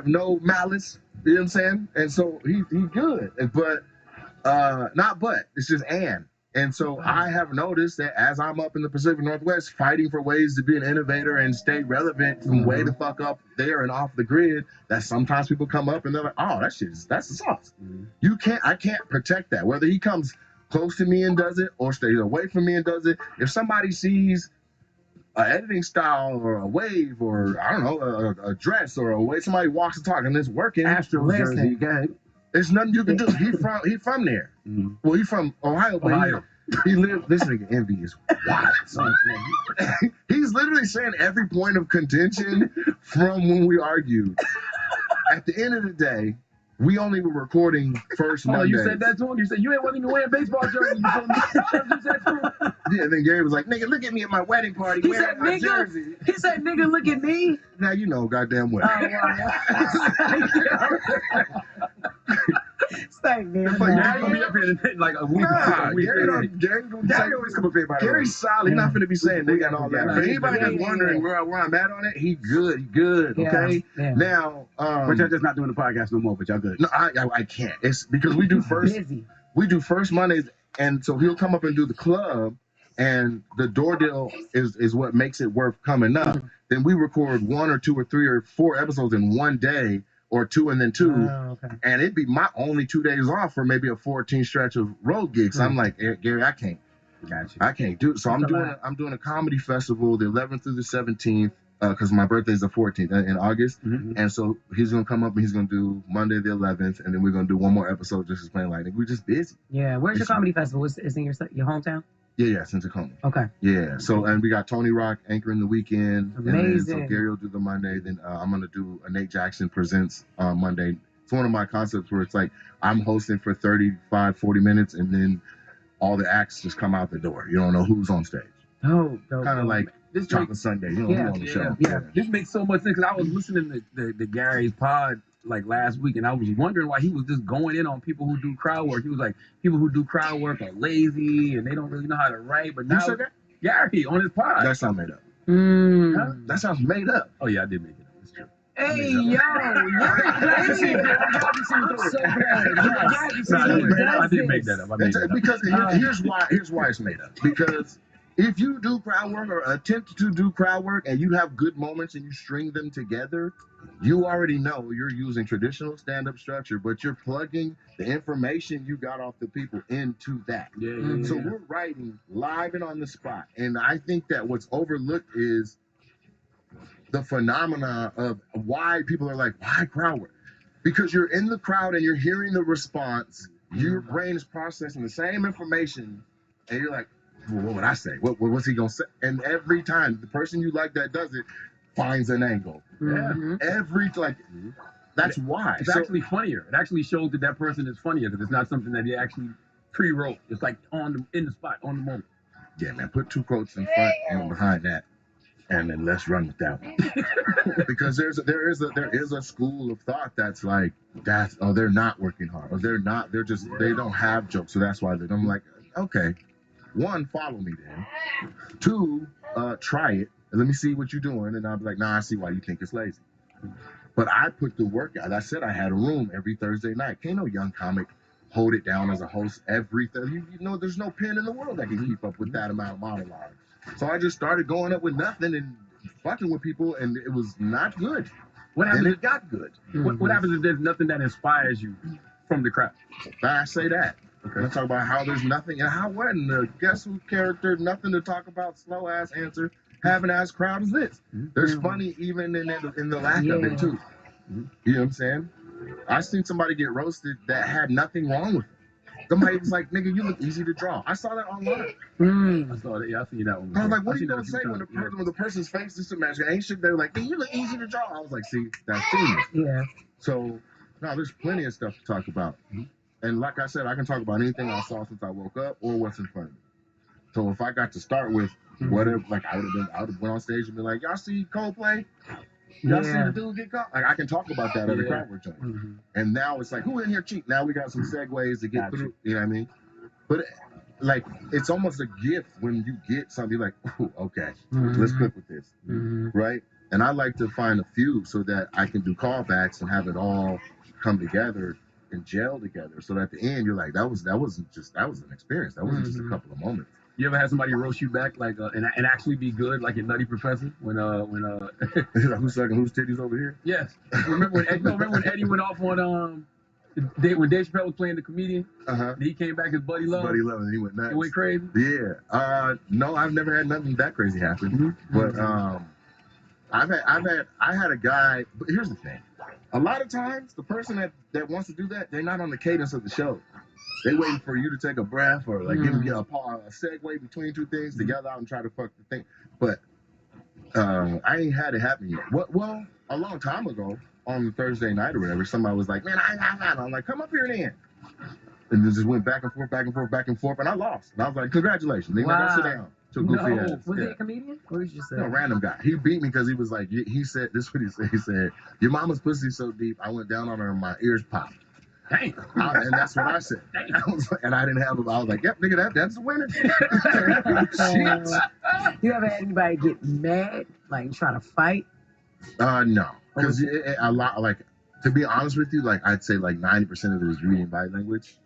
no malice. You know what I'm saying? And so he good. But it's just and so I have noticed that as I'm up in the Pacific Northwest fighting for ways to be an innovator and stay relevant from way the fuck up there and off the grid, that sometimes people come up and they're like, oh, that's the sauce. I can't protect that. Whether he comes close to me and does it or stays away from me and does it, if somebody sees an editing style or a wave or I don't know, a dress or a way somebody walks and talks and it's working, Astros jersey. Go ahead. there's nothing you can do. He from there. Mhm. Well, he's from Ohio, but Ohio. he lived. This nigga Envy is wild. son. He's literally saying every point of contention from when we argued. At the end of the day, we only were recording first Oh, Monday. you said that to him? You said you ain't wasn't even wearing baseball jerseys. You told me. You said to him? Yeah, and then Gary was like, "Nigga, look at me at my wedding party He wearing said, my "Nigga." jersey." He said, nigga, look at me. Now you know, goddamn well. Thank man. But Now you be up here like a week. Nah, a week Gary later. gonna Gary say, always come up here by the way. Gary's solid. He's not finna be saying nigga and all that. Yeah, For anybody yeah, that's yeah, wondering yeah. where I'm at on it, he good. Okay. Yeah. Now, But y'all just not doing the podcast no more, but y'all good. no, I can't. It's because we do first Mondays, and so he'll come up and do the club, and the door deal is what makes it worth coming up. Then we record 1 or 2 or 3 or 4 episodes in one day, or 2 and then 2. Oh, okay. And it'd be my only 2 days off for maybe a 14 stretch of road gigs. I'm like, Gary, I can't do it. So That's I'm doing a comedy festival the 11th through the 17th because my birthday is the 14th in August. Mhm. And so he's gonna come up and he's gonna do Monday the 11th, and then we're gonna do one more episode just explaining like we're just busy. Yeah. Where's your comedy festival? Is in your hometown? Yeah, it's in Tacoma. Okay. Yeah. So and we got Tony Rock anchoring the weekend. And then, so Amazing. Gary will do the Monday. Then I'm gonna do a Nate Jackson Presents on Monday. It's one of my concepts where it's like I'm hosting for 35, 40 minutes, and then all the acts just come out the door. You don't know who's on stage. Oh, Kind of like This Chocolate makes, Sunday. You know Yeah, who's on the show. yeah. this makes so much sense because I was listening to Gary's pod like last week, and I was wondering why he was just going in on people who do crowd work. He was like, people who do crowd work are lazy and they don't really know how to write. But You now said that? Gary on his pod. That sounds made up. Mm. That sounds made up. Oh yeah, I did make it up. It's true. Hey, yo, you're crazy. I'm so glad. Yes. No, I He did make does that up. I It's, made that up. because here's why it's made up. Because if you do crowd work or attempt to do crowd work and you have good moments and you string them together, you already know you're using traditional stand-up structure, but you're plugging the information you got off the people into that. Yeah. So we're writing live and on the spot. And I think that what's overlooked is the phenomena of why people are like, why crowd work? Because you're in the crowd and you're hearing the response, your brain is processing the same information, and you're like, well, what would I say? What's he gonna say? And every time the person you like that does it finds an angle. Mhm. That's why. It's So, actually funnier. It actually shows that that person is funnier because it's not something that he actually pre-wrote. It's like in the spot, on the moment. yeah, man, put 2 quotes in front and behind that, and then let's run with that one. Because there is a school of thought that's like they're not working hard, or they don't have jokes, so that's why I'm like, okay, 1, follow me then. 2, try it and let me see what you're doing, and I'll be like, nah, I see why you think it's lazy. But I put the work out. I said I had a room every Thursday night. Can't no young comic hold it down as a host every Thursday. You know, there's no pen in the world that can keep up with that amount of monologue. So I just started going up with nothing and fucking with people, and it was not good. What And happens? it got good. What happens if there's nothing that inspires you from the crowd? I say that. Okay. I talk about how there's nothing, and how what in the guess who character, nothing to talk about, slow ass answer, having ass crowd is this. There's funny even in the lack of it too. You know what I'm saying? I seen somebody get roasted that had nothing wrong with it. Somebody was like, "Nigga, you look easy to draw." I saw that online. I saw that. Yeah, I seen that one. I was like, "What I've are you seen that gonna a few say when times. the person's face is magic ain't shit?" They're like, "Hey, you look easy to draw." I was like, "See, that's genius." Yeah. So, no, there's plenty of stuff to talk about. And like I said, I can talk about anything I saw since I woke up or what's in front of me. So if I got to start with whatever, like I would have went on stage and been like, "Y'all see Coldplay? Y'all see the dude get caught?" Like I can talk about that at a crowd work joint. And now it's like, who in here cheat? Now we got some segues to get through. You know what I mean? But like, it's almost a gift when you get something you're like, "Ooh, okay, let's cook with this," right? And I like to find a few so that I can do callbacks and have it all come together and gel together. So that at the end you're like, that was an experience. That wasn't just a couple of moments. You ever had somebody roast you back like and actually be good like in Nutty Professor when Who's sucking whose titties over here? Yes. Remember when Eddie went off on when Dave Chappelle was playing the comedian? He came back as Buddy Love. Buddy Love, and he went nuts. He went crazy. Yeah. No, I've never had nothing that crazy happen. But I had a guy. But here's the thing: a lot of times, the person that wants to do that, they're not on the cadence of the show. They waiting for you to take a breath or like give you a segue between two things to yell out and try to fuck the thing. But I ain't had it happen yet. Well, a long time ago on the Thursday night or whatever, somebody was like, "Man, I'm like, come up here then." And it just went back and forth, back and forth, back and forth, and I lost. And I was like, "Congratulations." They never sit down. So goofy ass. Was he a comedian? What did you say? No, random guy. He beat me because he was like, he said, this is what he said. He said, "Your mama's pussy so deep, I went down on her and my ears popped." Dang. And that's what I said. And I didn't have I was like, "Yep, nigga, that's the winner." Shit. You ever had anybody get mad, like try to fight? No, because a lot, like, to be honest with you, like I'd say like 90% of it is reading body language.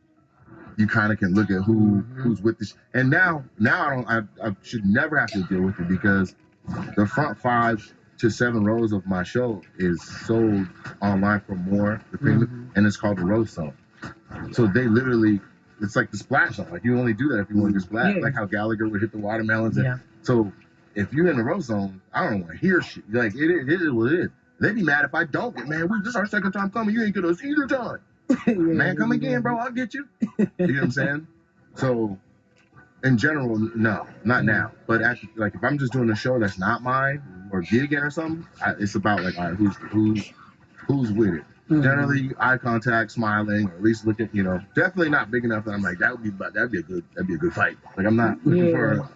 You kind of can look at who's with this, and now I should never have to deal with it because the front 5 to 7 rows of my show is sold online for more, and it's called the Roast Zone. So they literally, it's like the splash zone. Like you only do that if you want to get splashed, like how Gallagher would hit the watermelons. So if you're in the Roast Zone, I don't want to hear shit. Like it is what it is. They'd be mad if I don't get, "Man, this is our second time coming. You ain't get us either time." "Man, come again, bro. I'll get you." You know what I'm saying? So in general, no, not now. But actually, like if I'm just doing a show that's not mine or gigging or something, it's about like, all right, who's with it. Generally, eye contact, smiling, or at least looking. Definitely not big enough that I'm like that'd be a good fight. Like I'm not looking for.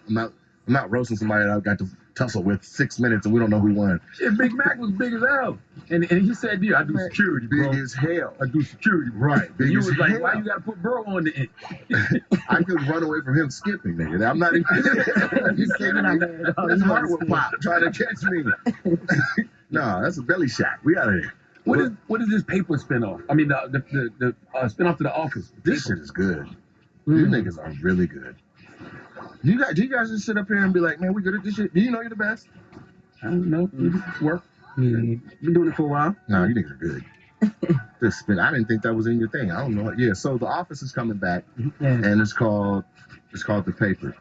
I'm not roasting somebody that I've got to tussle with 6 minutes and we don't know who won. Shit, Big Mac was big as hell, and he said, "Yeah, I do security, bro. Big as hell. I do security, bro." Right. Big and you as was like, hell. "Why you gotta put Burrow on the end?" I could run away from him skipping, nigga. I'm not even. You kidding me? His heart would pop trying to catch me. No, that's a belly shot. We out of here. What is this paper spinoff? I mean, the spinoff to The Office. This shit is good. You niggas are really good. Do you guys just sit up here and be like, "Man, we good at this shit"? Do you know you're the best? I don't know. Work. Been doing it for a while. No, you niggas are good. This spin. I didn't think that was in your thing. I don't know. Yeah. So The Office is coming back, and it's called The Paper.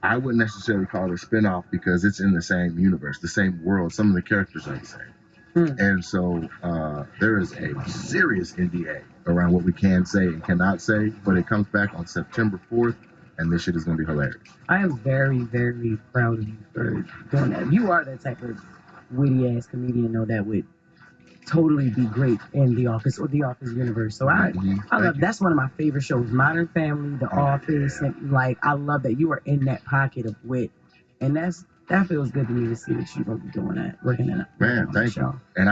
I wouldn't necessarily call it a spinoff because it's in the same universe, the same world. Some of the characters are the same. And so there is a serious NDA around what we can say and cannot say, but it comes back on September 4th, and this shit is going to be hilarious. I am very, very proud of you for doing that. You are that type of witty ass comedian, though, that would totally be great in The Office or The Office universe. So I love, that's one of my favorite shows. Modern Family, The Office, and like I love that you are in that pocket of wit, and that feels good to me to see that you're gonna be doing that, working in a Man, thank you. And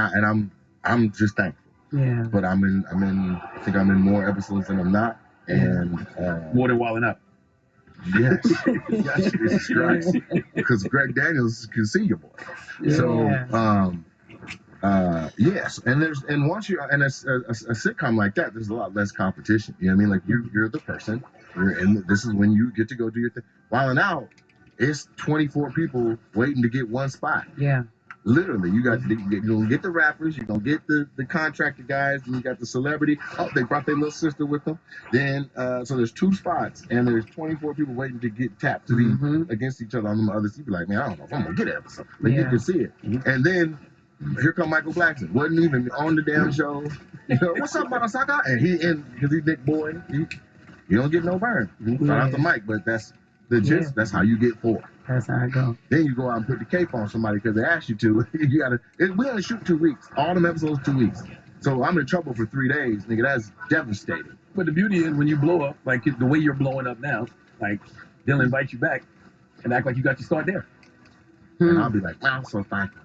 I'm just thankful. Yeah. But I think I'm in more episodes than I'm not, and more than Wild 'N Out. Yes, yes, Jesus Christ. Because Greg Daniels can see your boy. Yeah. So yes, and once you and a sitcom like that, there's a lot less competition. You know what I mean? Like you're the person. You're in. This is when you get to go do your thing. Wild 'N Out, it's 24 people waiting to get one spot. Yeah. Literally, you're gonna get the rappers, you're gonna get the contracted guys, and you got the celebrity. Oh, they brought their little sister with them. Then so there's 2 spots, and there's 24 people waiting to get tapped to be against each other on the others. You be like, man, I don't know if I'm gonna get an episode. But you can see it. And then here come Michael Blackson. Wasn't even on the damn show. You know, what's up, Marasaka? And because he's Nick Boy, you don't get no burn. Shout out to Mike, but that's the gist. That's how you get 4. That's how I go. Then you go out and put the cape on somebody because they asked you to. You gotta. We only shoot 2 weeks. All them episodes 2 weeks. So I'm in trouble for 3 days, nigga. That's devastating. But the beauty is when you blow up, like the way you're blowing up now, like they'll invite you back and act like you got your start there. And I'll be like, wow, I'm so thankful.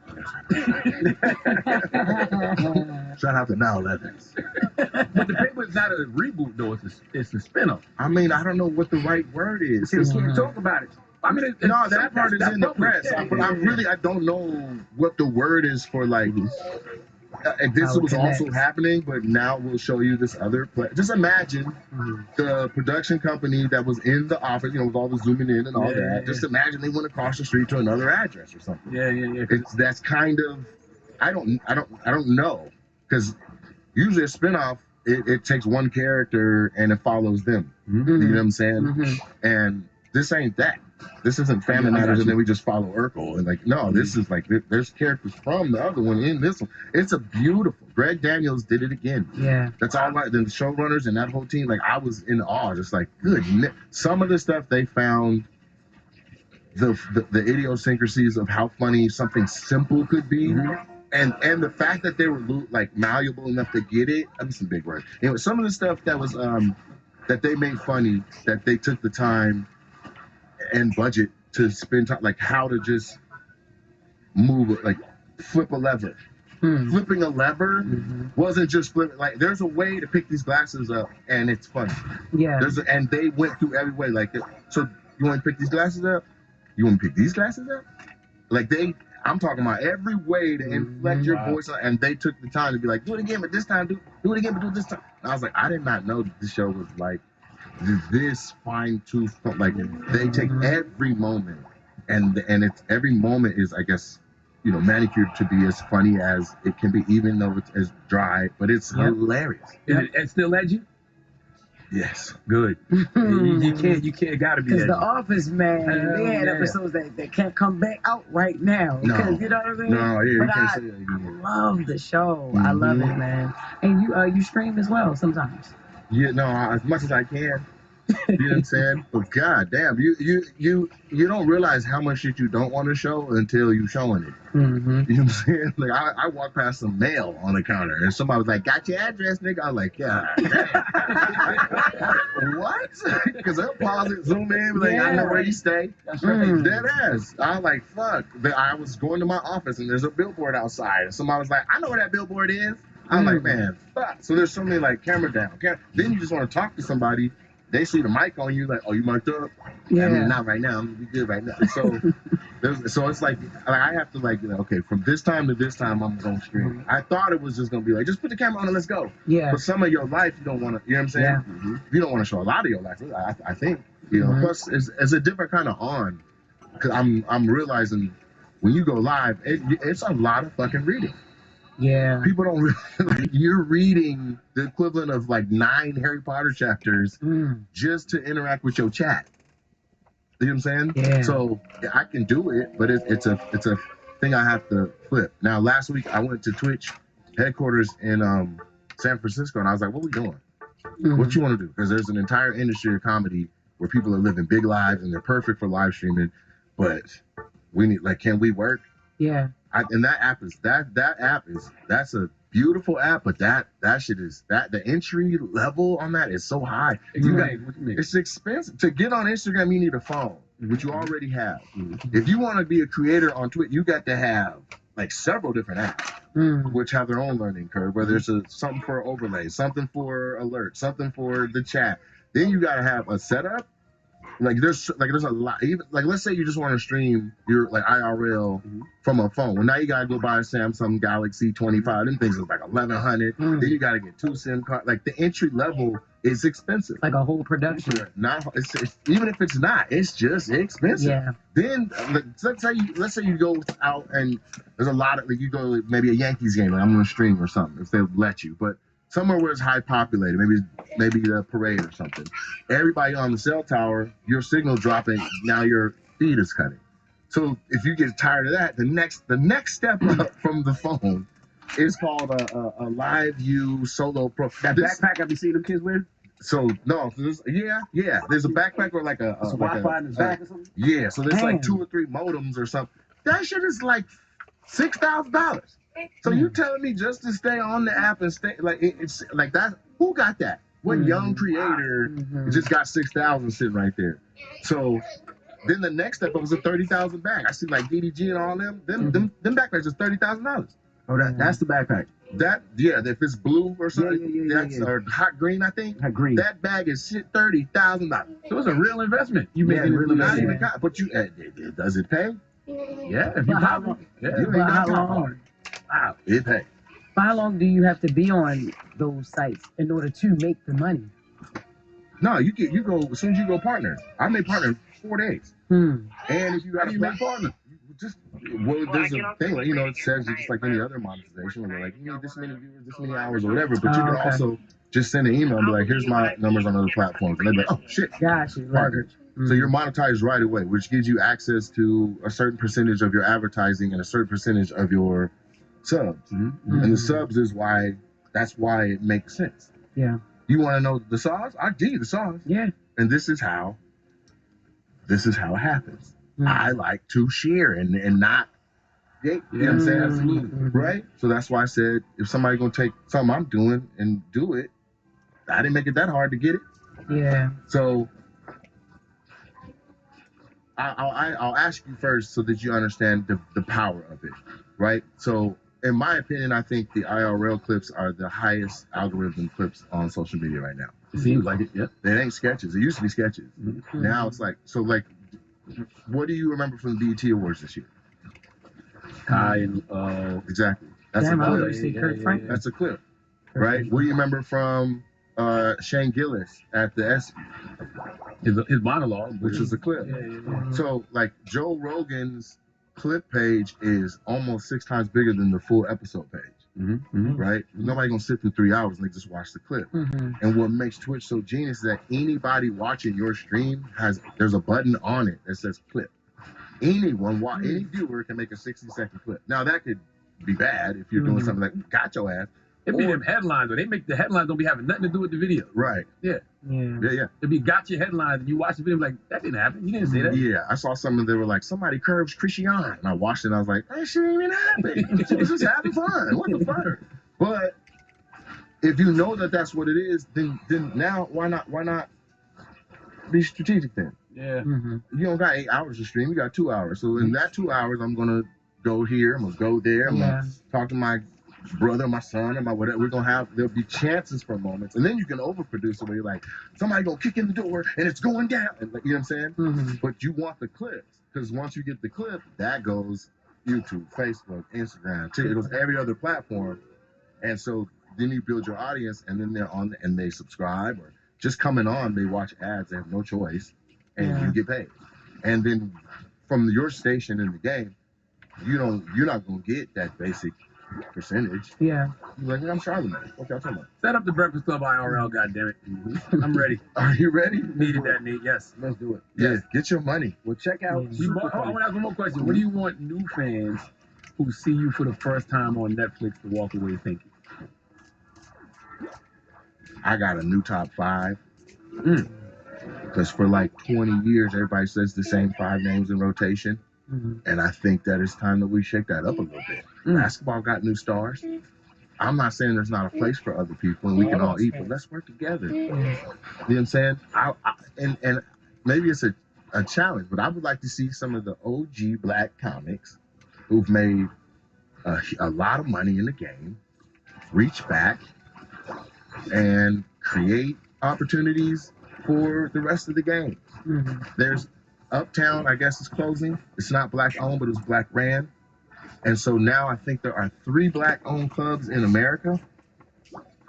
Shout out to Now Evans. But the paper is not a reboot though. It's a spinoff. I mean, I don't know what the right word is. You can't talk about it. I mean, no, that part is in the press. But I don't know what the word is for like. This was also happening, but now we'll show you this other play. Just imagine the production company that was in the office, you know, with all the zooming in and all that. Just imagine they went across the street to another address or something. Yeah. That's kind of, I don't know, because usually a spinoff, it takes one character and it follows them. You know what I'm saying? And this ain't that. This isn't Family Matters and then we just follow Urkel. And like, no, this is like, there's characters from the other one in this one. It's a beautiful. Greg Daniels did it again. Yeah. That's all the showrunners and that whole team, like I was in awe, just like, goodness. Some of the stuff they found, the idiosyncrasies of how funny something simple could be. And the fact that they were like malleable enough to get it, I mean, some big words. Anyway, some of the stuff that was, that they made funny, that they took the time and budget to spend time, like how to just move it, like flip a lever. Flipping a lever wasn't just flipping. Like there's a way to pick these glasses up, and it's funny. Yeah. And they went through every way. Like, so you want to pick these glasses up? You want to pick these glasses up? Like I'm talking about every way to inflect your voice, and they took the time to be like, do it again, but this time do it again, but do it this time. And I was like, I did not know that the show was like this fine-tooth, like they take every moment and it's every moment is, I guess, you know, manicured to be as funny as it can be, even though it's as dry, but it's hilarious. It still led you? Yes. Good. You can't gotta be. Because The Office, man, they had episodes that can't come back out right now. No. You know what I mean? No, yeah, you can't say that I again. love the show. I love it, man. And you stream as well sometimes. Yeah, no, as much as I can. You know what I'm saying? But god damn, you don't realize how much shit you don't want to show until you showing it. You know what I'm saying? Like I walked past some mail on the counter and somebody was like, "Got your address, nigga?" I was like, "Yeah." What? Because they'll pause it, zoom in, like, I know where you stay. That's right. Dead ass. I was like, fuck. I was going to my office and there's a billboard outside. And somebody was like, "I know where that billboard is." I'm like, man, fuck. So there's so many like camera down. Then you just want to talk to somebody. They see the mic on you, like, "Oh, you mic'd up?" Yeah. I mean, not right now. I'm gonna be good right now. So, it's like I have to like, okay, from this time to this time, I'm gonna stream. I thought it was just gonna be like, just put the camera on and let's go. Yeah. But some of your life, you don't want to. You know what I'm saying? Yeah. You don't want to show a lot of your life. I think. You know. Plus, it's a different kind of on. Cause I'm realizing when you go live, it's a lot of fucking reading. Yeah. People don't really, like, you're reading the equivalent of like 9 Harry Potter chapters just to interact with your chat. You know what I'm saying? Yeah. So I can do it, but it's a thing I have to flip. Now, last week I went to Twitch headquarters in San Francisco, and I was like, "What we doing? What you want to do?" Because there's an entire industry of comedy where people are living big lives and they're perfect for live streaming, but we need, like, can we work? Yeah. And that app is that's a beautiful app, but that shit is the entry level on that is so high. You got What you mean? it's expensive to get on Instagram. You need a phone, which you already have. If you want to be a creator on Twitter, you got to have like several different apps, which have their own learning curve. Whether it's something for overlay, something for alert, something for the chat. Then you got to have a setup. Like there's a lot. Even like let's say you just want to stream your like IRL from a phone. Well, now you gotta go buy a Samsung Galaxy 25. Them things is like 1,100. Then you gotta get 2 SIM cards. Like the entry level is expensive. Like a whole production. Not it's even if it's not, it's just expensive. Yeah. Then let's say you go out and there's a lot of like you go to maybe a Yankees game. Like I'm gonna stream or something if they let you, but. Somewhere where it's high populated, maybe the parade or something. Everybody on the cell tower, your signal dropping, now your feed is cutting. So if you get tired of that, the next step up from the phone is called a Live View Solo Pro. That backpack I've been seeing them kids wear? So no, there's a backpack or like a Wi-Fi in his back or something? Yeah, so there's like 2 or 3 modems or something. That shit is like $6,000. So you telling me just to stay on the app and stay like it's like that? Who got that? What young creator just got 6,000 sitting right there? So then the next step up was a 30,000 bag. I see like DDG and all them backpacks is $30,000. Oh, that's the backpack. If it's blue or something, or hot green, I think. Hot green. That bag is shit $30,000. So it's a real investment. You make really Not even, but you does it pay? Yeah, if you But how pop long? it. You Yeah. ain't How got top long? hard. Wow, it pay. How long do you have to be on those sites in order to make the money? No, you go as soon as you go partner. I made partner in 4 days. And if you got How do a you make partner? there's a thing like it says just like any other monetization where they're like you need this many viewers, this many hours or whatever. But you can also just send an email and be like, here's my numbers on other platforms, and they're like, oh shit, Gotcha. partner. So you're monetized right away, which gives you access to a certain percentage of your advertising and a certain percentage of your subs. And the subs is that's why it makes sense. Yeah. You want to know the sauce? I'll give you the sauce. Yeah. And this is how it happens. I like to share and not you know what I'm saying? Absolutely. Right? So that's why I said if somebody gonna take something I'm doing and do it, I didn't make it that hard to get it. Yeah. So I'll ask you first so that you understand the power of it, right? So in my opinion, I think the IRL clips are the highest algorithm clips on social media right now. It seems like it, yeah. It ain't sketches. It used to be sketches. Now it's like, what do you remember from the BET Awards this year? Kai and Exactly. That's Damn, a I clip. always say Kurt Franklin. That's a clip, right? What do you remember from Shane Gillis at the ESPY? his monologue, Which was a clip. So like Joe Rogan's clip page is almost 6 times bigger than the full episode page. Right? Nobody gonna sit through 3 hours and they just watch the clip. And what makes Twitch so genius is that anybody watching your stream there's a button on it that says clip. Any viewer can make a 60-second clip. Now that could be bad if you're doing something like got your ass. It be them headlines, or they make the headlines don't be having nothing to do with the video. Right. Yeah. It be got your headlines, and you watch the video like that didn't happen. You didn't say that. Yeah, I saw something they were like somebody curves Christian, and I watched it and I was like, that shit ain't even happening. She was just having fun. What the fuck? But if you know that that's what it is, then now why not be strategic then? Yeah. You don't got 8 hours to stream, you got 2 hours. So in that 2 hours, I'm gonna go here, I'm gonna go there, I'm gonna talk to my brother, my son, or my whatever. There'll be chances for moments, and then you can overproduce it where you're like, somebody gonna kick in the door and it's going down, and you know what I'm saying? But you want the clips, because once you get the clip, that goes YouTube, Facebook, Instagram, TikTok, it goes every other platform, and so then you build your audience, and then they're on and they subscribe, or just coming on, they watch ads, they have no choice, and you get paid. And then from your station in the game, you're not gonna get that basic percentage. Yeah. You're like, I'm Charlamagne. Okay, I'm talking about. Set up the Breakfast Club IRL, goddammit. I'm ready. Are you ready? Needed that, Nate. Yes. Let's do it. Yeah, get your money. Well, check out. I want to ask one more question. What do you want new fans who see you for the first time on Netflix to walk away thinking? I got a new top 5. Because for like 20 years, everybody says the same 5 names in rotation. And I think that it's time that we shake that up a little bit. Basketball got new stars. I'm not saying there's not a place for other people and we can all eat, but let's work together. You know what I'm saying? And maybe it's a challenge, but I would like to see some of the OG black comics who've made a lot of money in the game reach back and create opportunities for the rest of the game. Mhm. There's Uptown, I guess, is closing. It's not black owned, but it's black ran. And so now I think there are 3 black owned clubs in America.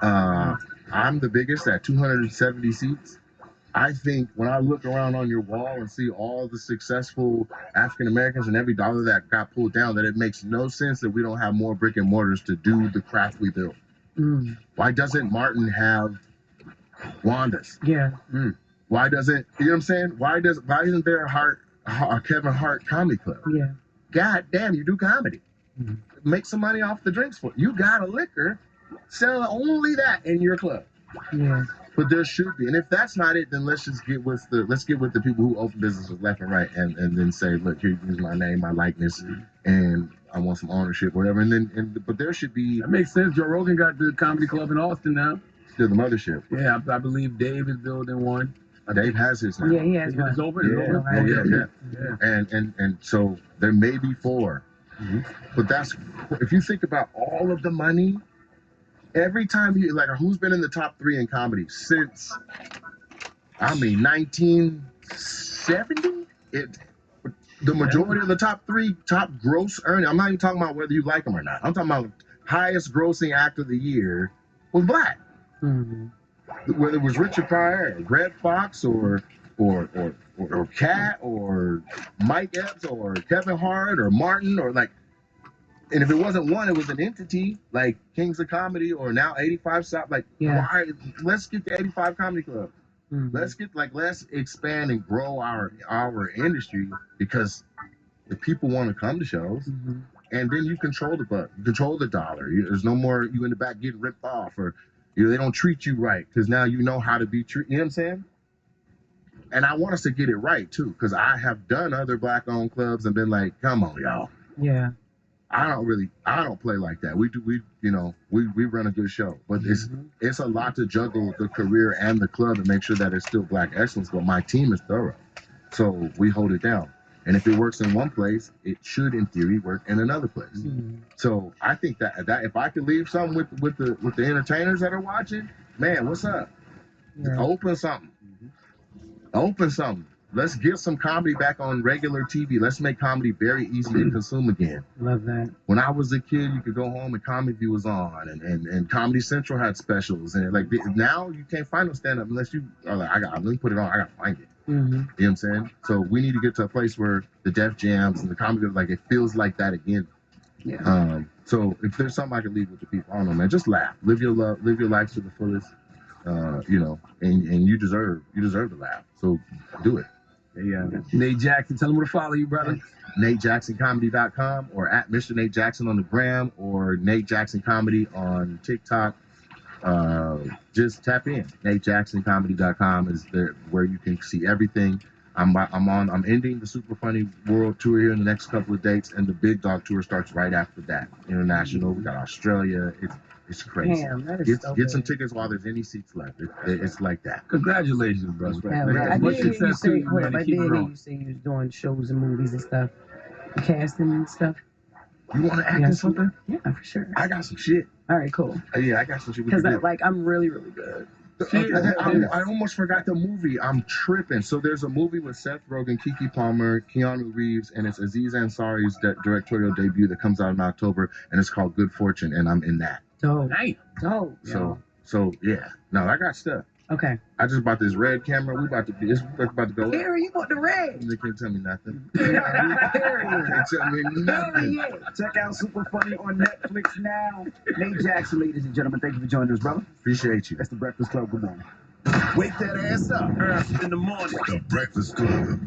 I'm the biggest at 270 seats. I think when I look around on your wall and see all the successful African Americans and every dollar that got pulled down, that it makes no sense that we don't have more brick and mortars to do the craft we built. Mm. Why doesn't Martin have Wanda's? Yeah. Why doesn't, you know what I'm saying? Why isn't there a Kevin Hart comedy club? Yeah. God damn, you do comedy. Mhm. Make some money off the drinks for it. You got a liquor, sell only that in your club. Yeah. But there should be, and if that's not it, then let's get with the people who open businesses left and right, and then say, look, here's my name, my likeness, and I want some ownership, whatever. But there should be. That makes sense. Joe Rogan got the comedy club in Austin now. Still the mothership. Yeah, I believe Dave is building one. Dave has his now. Yeah, he has one. It's open. Yeah, It's open. yeah. Yeah. And so there may be 4. But that's, if you think about all of the money, every time who's been in the top 3 in comedy since, 1970? The majority of the top 3 top gross earning, I'm not even talking about whether you like them or not. I'm talking about highest grossing actor of the year was black. Mm-hmm. Whether it was Richard Pryor or Greg Fox or Cat or Mike Epps or Kevin Hart or Martin or and if it wasn't one, it was an entity like Kings of Comedy or now 85 South. Why? Let's get the 85 Comedy Club. Mm-hmm. Let's expand and grow our industry, because if people want to come to shows, Mm-hmm. and then you control the buck, you control the dollar. There's no more you in the back getting ripped off, or they don't treat you right because now you know how to be treated. You know what I'm saying? And I want us to get it right too, because I have done other black-owned clubs and been like, come on, y'all. Yeah. I don't play like that. We run a good show, but it's a lot to juggle the career and the club and make sure that it's still black excellence. But my team is thorough, so we hold it down. And if it works in one place, it should, in theory, work in another place. Mm-hmm. So I think that if I could leave something with the entertainers that are watching, man, what's up? Yeah. Open something. Open something. Let's get some comedy back on regular TV. Let's make comedy very easy to consume again. Love that. When I was a kid, you could go home and Comedy View was on, and Comedy Central had specials, and now you can't find no stand up unless you are like, let me put it on. I gotta find it. Mm-hmm. You know what I'm saying? So we need to get to a place where the Def Jams and the comedy, it feels like that again. Yeah. So if there's something I can leave with the people, I don't know, man. Just laugh, live your life to the fullest. And you deserve to laugh. So do it. Yeah. Nate Jackson, tell them where to follow you, brother. NateJacksonComedy.com or at Mr. Nate Jackson on the gram or Nate Jackson Comedy on TikTok. Just tap in. NateJacksonComedy.com is where you can see everything. I'm ending the Super Funny World Tour here in the next couple of dates, and the Big Dog Tour starts right after that. International. We got Australia. It's crazy. Damn, that is so Get some good. tickets while there's any seats left. It's like that. Congratulations, brother. Right. Yeah, Man, I much did hear you success to say, you, man, and I did keep hear growing. you say you was doing shows and movies and stuff, casting and stuff. You want to act in something? Yeah, for sure. I got some shit. All right, cool. Yeah, I got some shit. We Because can do. I'm really, really good. I almost forgot the movie. I'm tripping. So there's a movie with Seth Rogen, Keke Palmer, Keanu Reeves, and it's Aziz Ansari's directorial debut that comes out in October, and it's called Good Fortune, and I'm in that. Dope. Hey. Dope. So yeah. No, I got stuff. Okay. I just bought this red camera. It's about to go. Harry, you want the red? They can't tell me nothing. Harry. Can't tell me nothing. Harry. Check out Super Funny on Netflix now. Nate Jackson, ladies and gentlemen, thank you for joining us, brother. Appreciate you. That's the Breakfast Club. Good morning. Wake that ass up. Earth in the morning. The Breakfast Club.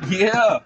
Yeah.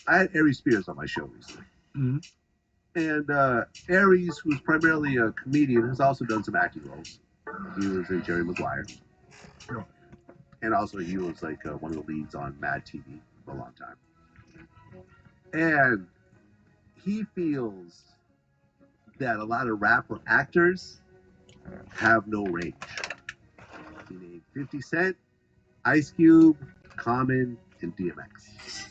I had Aries Spears on my show recently. Mhm. And Aries, who's primarily a comedian, has also done some acting roles. He was in Jerry Maguire. Sure. And also he was like one of the leads on Mad TV for a long time. And he feels that a lot of rapper actors have no range. He named 50 Cent, Ice Cube, Common, and DMX.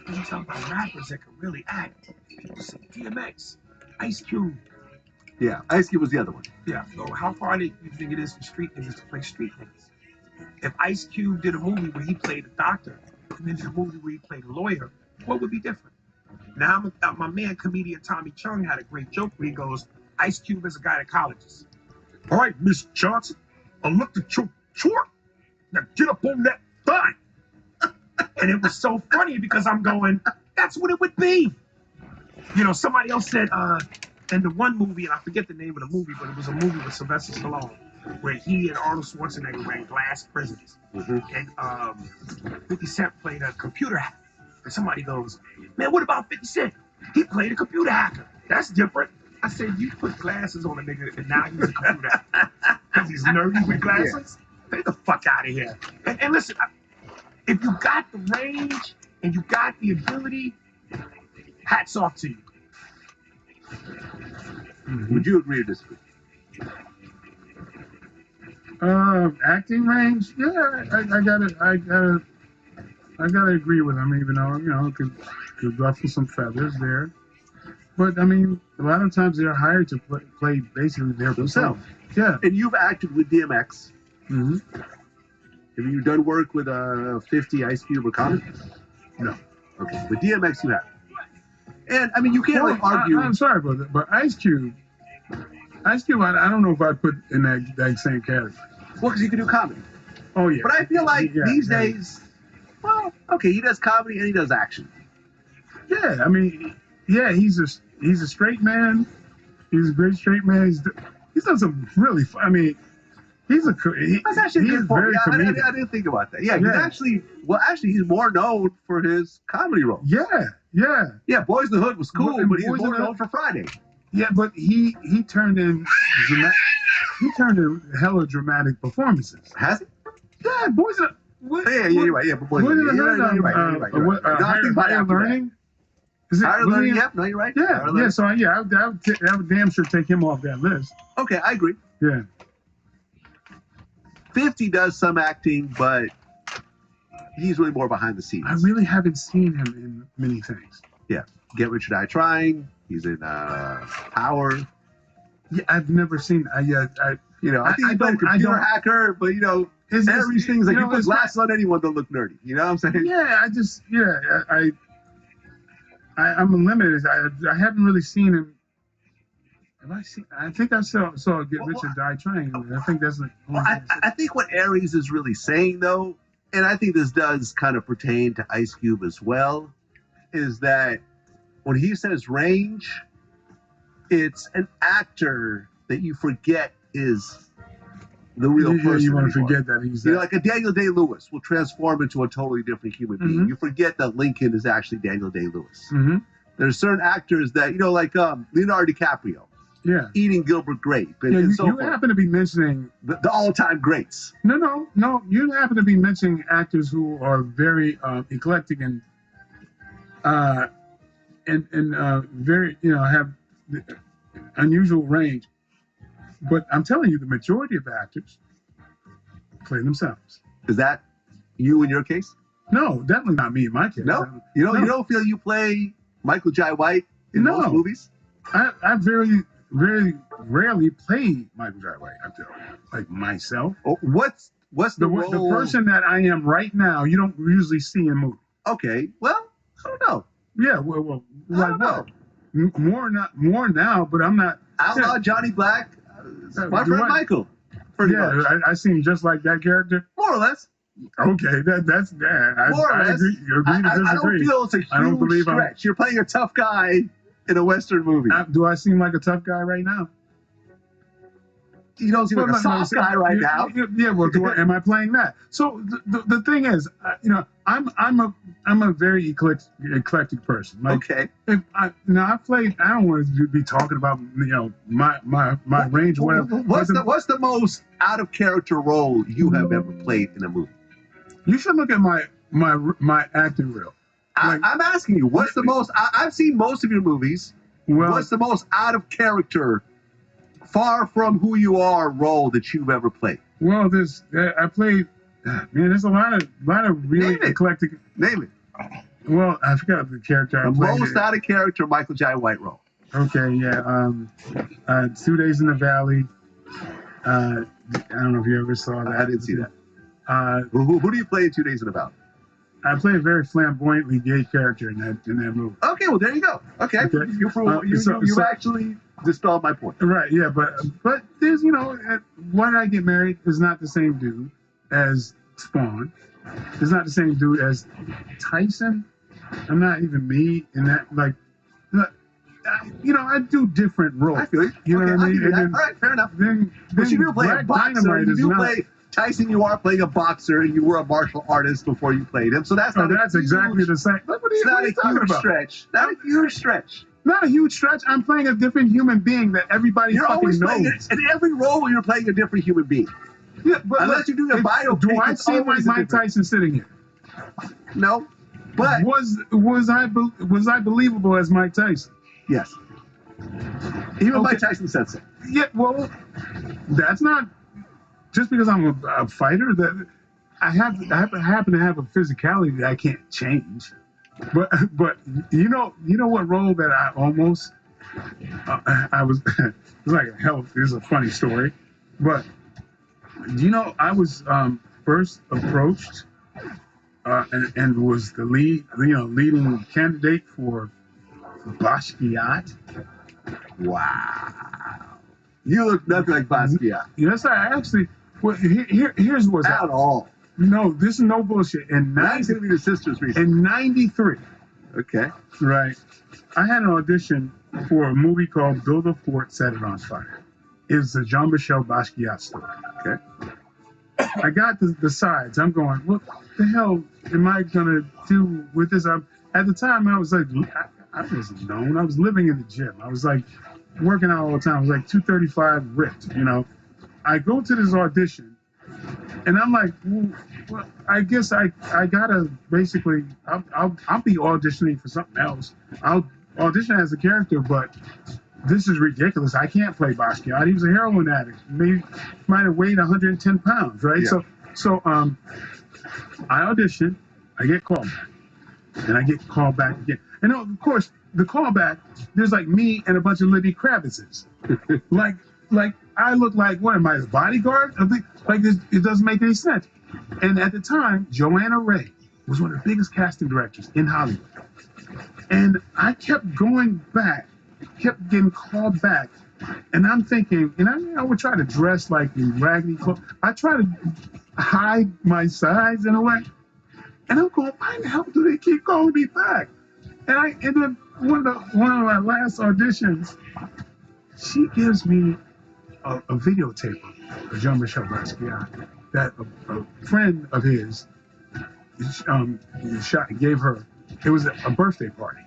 You talking about rappers that can really act. People say DMX, Ice Cube. Yeah, Ice Cube was the other one. Yeah, so how far do you think it is for street niggas to play street niggas? If Ice Cube did a movie where he played a doctor and then did a movie where he played a lawyer, what would be different? Now, my man, comedian Tommy Chung had a great joke where he goes, Ice Cube is a guy at colleges. All right, Miss Johnson, I looked at your chart. Now get up on that thigh. And it was so funny because I'm going, that's what it would be. You know, somebody else said in the one movie, and I forget the name of the movie, but it was a movie with Sylvester Stallone where he and Arnold Schwarzenegger ran glass prisons. And 50 Cent played a computer hacker. And somebody goes, man, what about 50 Cent? He played a computer hacker. That's different. I said, you put glasses on a nigga and now he's a computer. Because he's nerdy with glasses? Get the fuck out of here. And listen, if you got the range and you got the ability, hats off to you. Would you agree or disagree? Acting range, yeah, I gotta agree with him, even though could ruffle some feathers there. But I mean, a lot of times they're hired to play basically their Themselves. persona. Yeah. And you've acted with DMX. Mm-hmm. Have you done work with 50, Ice Cube, or Common? No. Okay, but DMX you have. And I mean, you can't Well, like argue. I'm sorry, brother, but Ice Cube, I don't know if I'd put in that same category. Well, because you can do comedy. Oh yeah. But I feel like these days, well, okay, he does comedy and he does action. Yeah, I mean, yeah, he's a straight man. He's a great straight man. He's done some really. I mean, that's actually a good point. very Yeah, comedic. I didn't think about that. Yeah, he's more known for his comedy roles. Yeah. Boys in the Hood was cool, And but he's Boys in more the known for Friday. Yeah, but he turned in hella dramatic performances. Has he? Yeah, Boys in the Yeah, you're right. Yeah, but Boys in the Hood. You're right. Higher Learning. Is it Higher Learning? Yep. No, you're right. Yeah, yeah. So I would damn sure take him off that list. Okay, I agree. Yeah. 50 does some acting, but he's really more behind the scenes. I really haven't seen him in many things. Yeah. Get Rich or Die Trying. He's in Power. Yeah, I've never seen. I think he's been a computer hacker, but every thing's like you put glasses on anyone, they'll look nerdy. You know what I'm saying? Yeah, I'm limited. I haven't really seen him. Have I seen? I think I saw Get Rich or Die Trying. I think that's the. I think what Aries is really saying though, and I think this does kind of pertain to Ice Cube as well, is that when he says range, it's an actor that you forget is the real person. You want to anymore. forget that he's like a Daniel Day-Lewis will transform into a totally different human being. Mhm. You forget that Lincoln is actually Daniel Day-Lewis. Mm-hmm. There's certain actors that like Leonardo DiCaprio. Yeah. Eating Gilbert Grape and so you forth. happen to be mentioning the all-time greats. No. You happen to be mentioning actors who are very eclectic and very have unusual range. But I'm telling you, the majority of actors play themselves. Is that you in your case? No, definitely not me in my case. No, you don't feel you play Michael Jai White in most movies. I very rarely play Michael Jai White. I feel like myself. Oh, what's the role? The person that I am right now? You don't usually see in movies. Okay, well, I don't know. Yeah, well, I don't know. More now, but I'm not. Outlaw Johnny Black, my friend Michael. Pretty much. I seem just like that character. More or less. Okay, that's that. More or less. Agree to disagree. I don't feel it's a huge stretch. You're playing a tough guy in a Western movie. Do I seem like a tough guy right now? You don't seem like a soft guy right now. Yeah, well, am I playing that? So the thing is, I'm a very eclectic person. Like, okay. If I don't want to be talking about my range or whatever. What's the most out of character role you have ever played in a movie? You should look at my acting reel. I'm asking you, what's the most? I've seen most of your movies. Well, what's the most out of character, far from who you are role that you've ever played? Well, I played. Man, there's a lot of really eclectic. Name it. Well, I forgot the character I played. The most out of character Michael Jai White role. Okay, yeah. 2 Days in the Valley. I don't know if you ever saw that. I didn't see that. Who do you play in 2 Days in the Valley? I play a very flamboyantly gay character in that movie. Okay, well there you go. Okay. You've actually dispelled my point. Right, yeah, but there's when I get married is not the same dude as Spawn. It's not the same dude as Tyson. I'm not even me in that. Like, I do different roles. I feel you. You know what I mean? All right, fair enough. But you do play a boxer. You do play Tyson. You are playing a boxer, and you were a martial artist before you played him. So that's not. That's exactly the same. It's not a huge stretch. Not a huge stretch. Not a huge stretch. I'm playing a different human being that everybody You're fucking always playing knows. in every role. You're playing a different human being. Yeah, but Unless you're doing a biopic, do I it's seem like always a Mike different- Tyson sitting here? No, but Was I believable as Mike Tyson? yes. Even Okay. Mike Tyson said so. Yeah, well, that's not just because I'm a fighter. That I happen to have a physicality that I can't change. But you know what role that I almost I was it's like a hell. This is a funny story, but I was first approached and was the leading candidate for Basquiat. Wow. You look nothing like Basquiat. Yes, I actually. Well, here's what's At all. No, this is no bullshit. And that's going to be your sister's reason. In '93, Okay. right, I had an audition for a movie called Build a Fort, Set It on Fire. It was the Jean-Michel Basquiat story. Okay. I got the sides. I'm going, what the hell am I going to do with this? At the time, I was like, I wasn't known. I was living in the gym. I was like working out all the time. I was like 235 ripped, I go to this audition, and I'm like, well, I guess I gotta basically, I'll be auditioning for something else. I'll audition as a character, but this is ridiculous. I can't play Basquiat. He was a heroin addict. Maybe might have weighed 110 pounds, right? Yeah. So I audition, I get called back, and I get called back again. And of course, the callback, there's like me and a bunch of Lenny Kravitzes. like I look like, what am I, the bodyguard? It doesn't make any sense. And at the time, Joanna Ray was one of the biggest casting directors in Hollywood. And I kept going back, kept getting called back. And I'm thinking, and I would try to dress like in raggedy clothes. I try to hide my size in a way. And I'm going, why the hell do they keep calling me back? And I ended up, one of my last auditions, she gives me a videotape of Jean-Michel Basquiat that a friend of his gave her. It was a birthday party.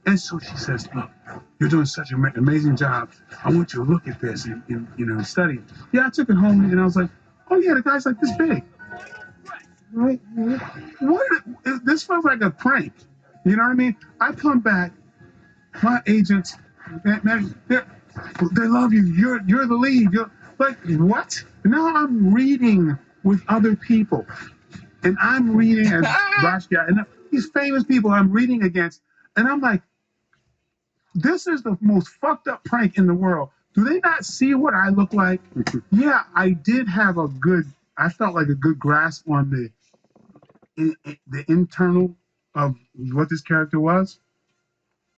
And so she says, look, you're doing such an amazing job. I want you to look at this and study it. Yeah, I took it home and I was like, oh yeah, the guy's like this big. This feels like a prank. You know what I mean? I come back, my agents, man, they love you. You're the lead. You're like, what? Now I'm reading with other people. And I'm reading as Basquiat. And these famous people I'm reading against. And I'm like, this is the most fucked up prank in the world. Do they not see what I look like? Yeah, I did have I felt like a good grasp on the internal of what this character was.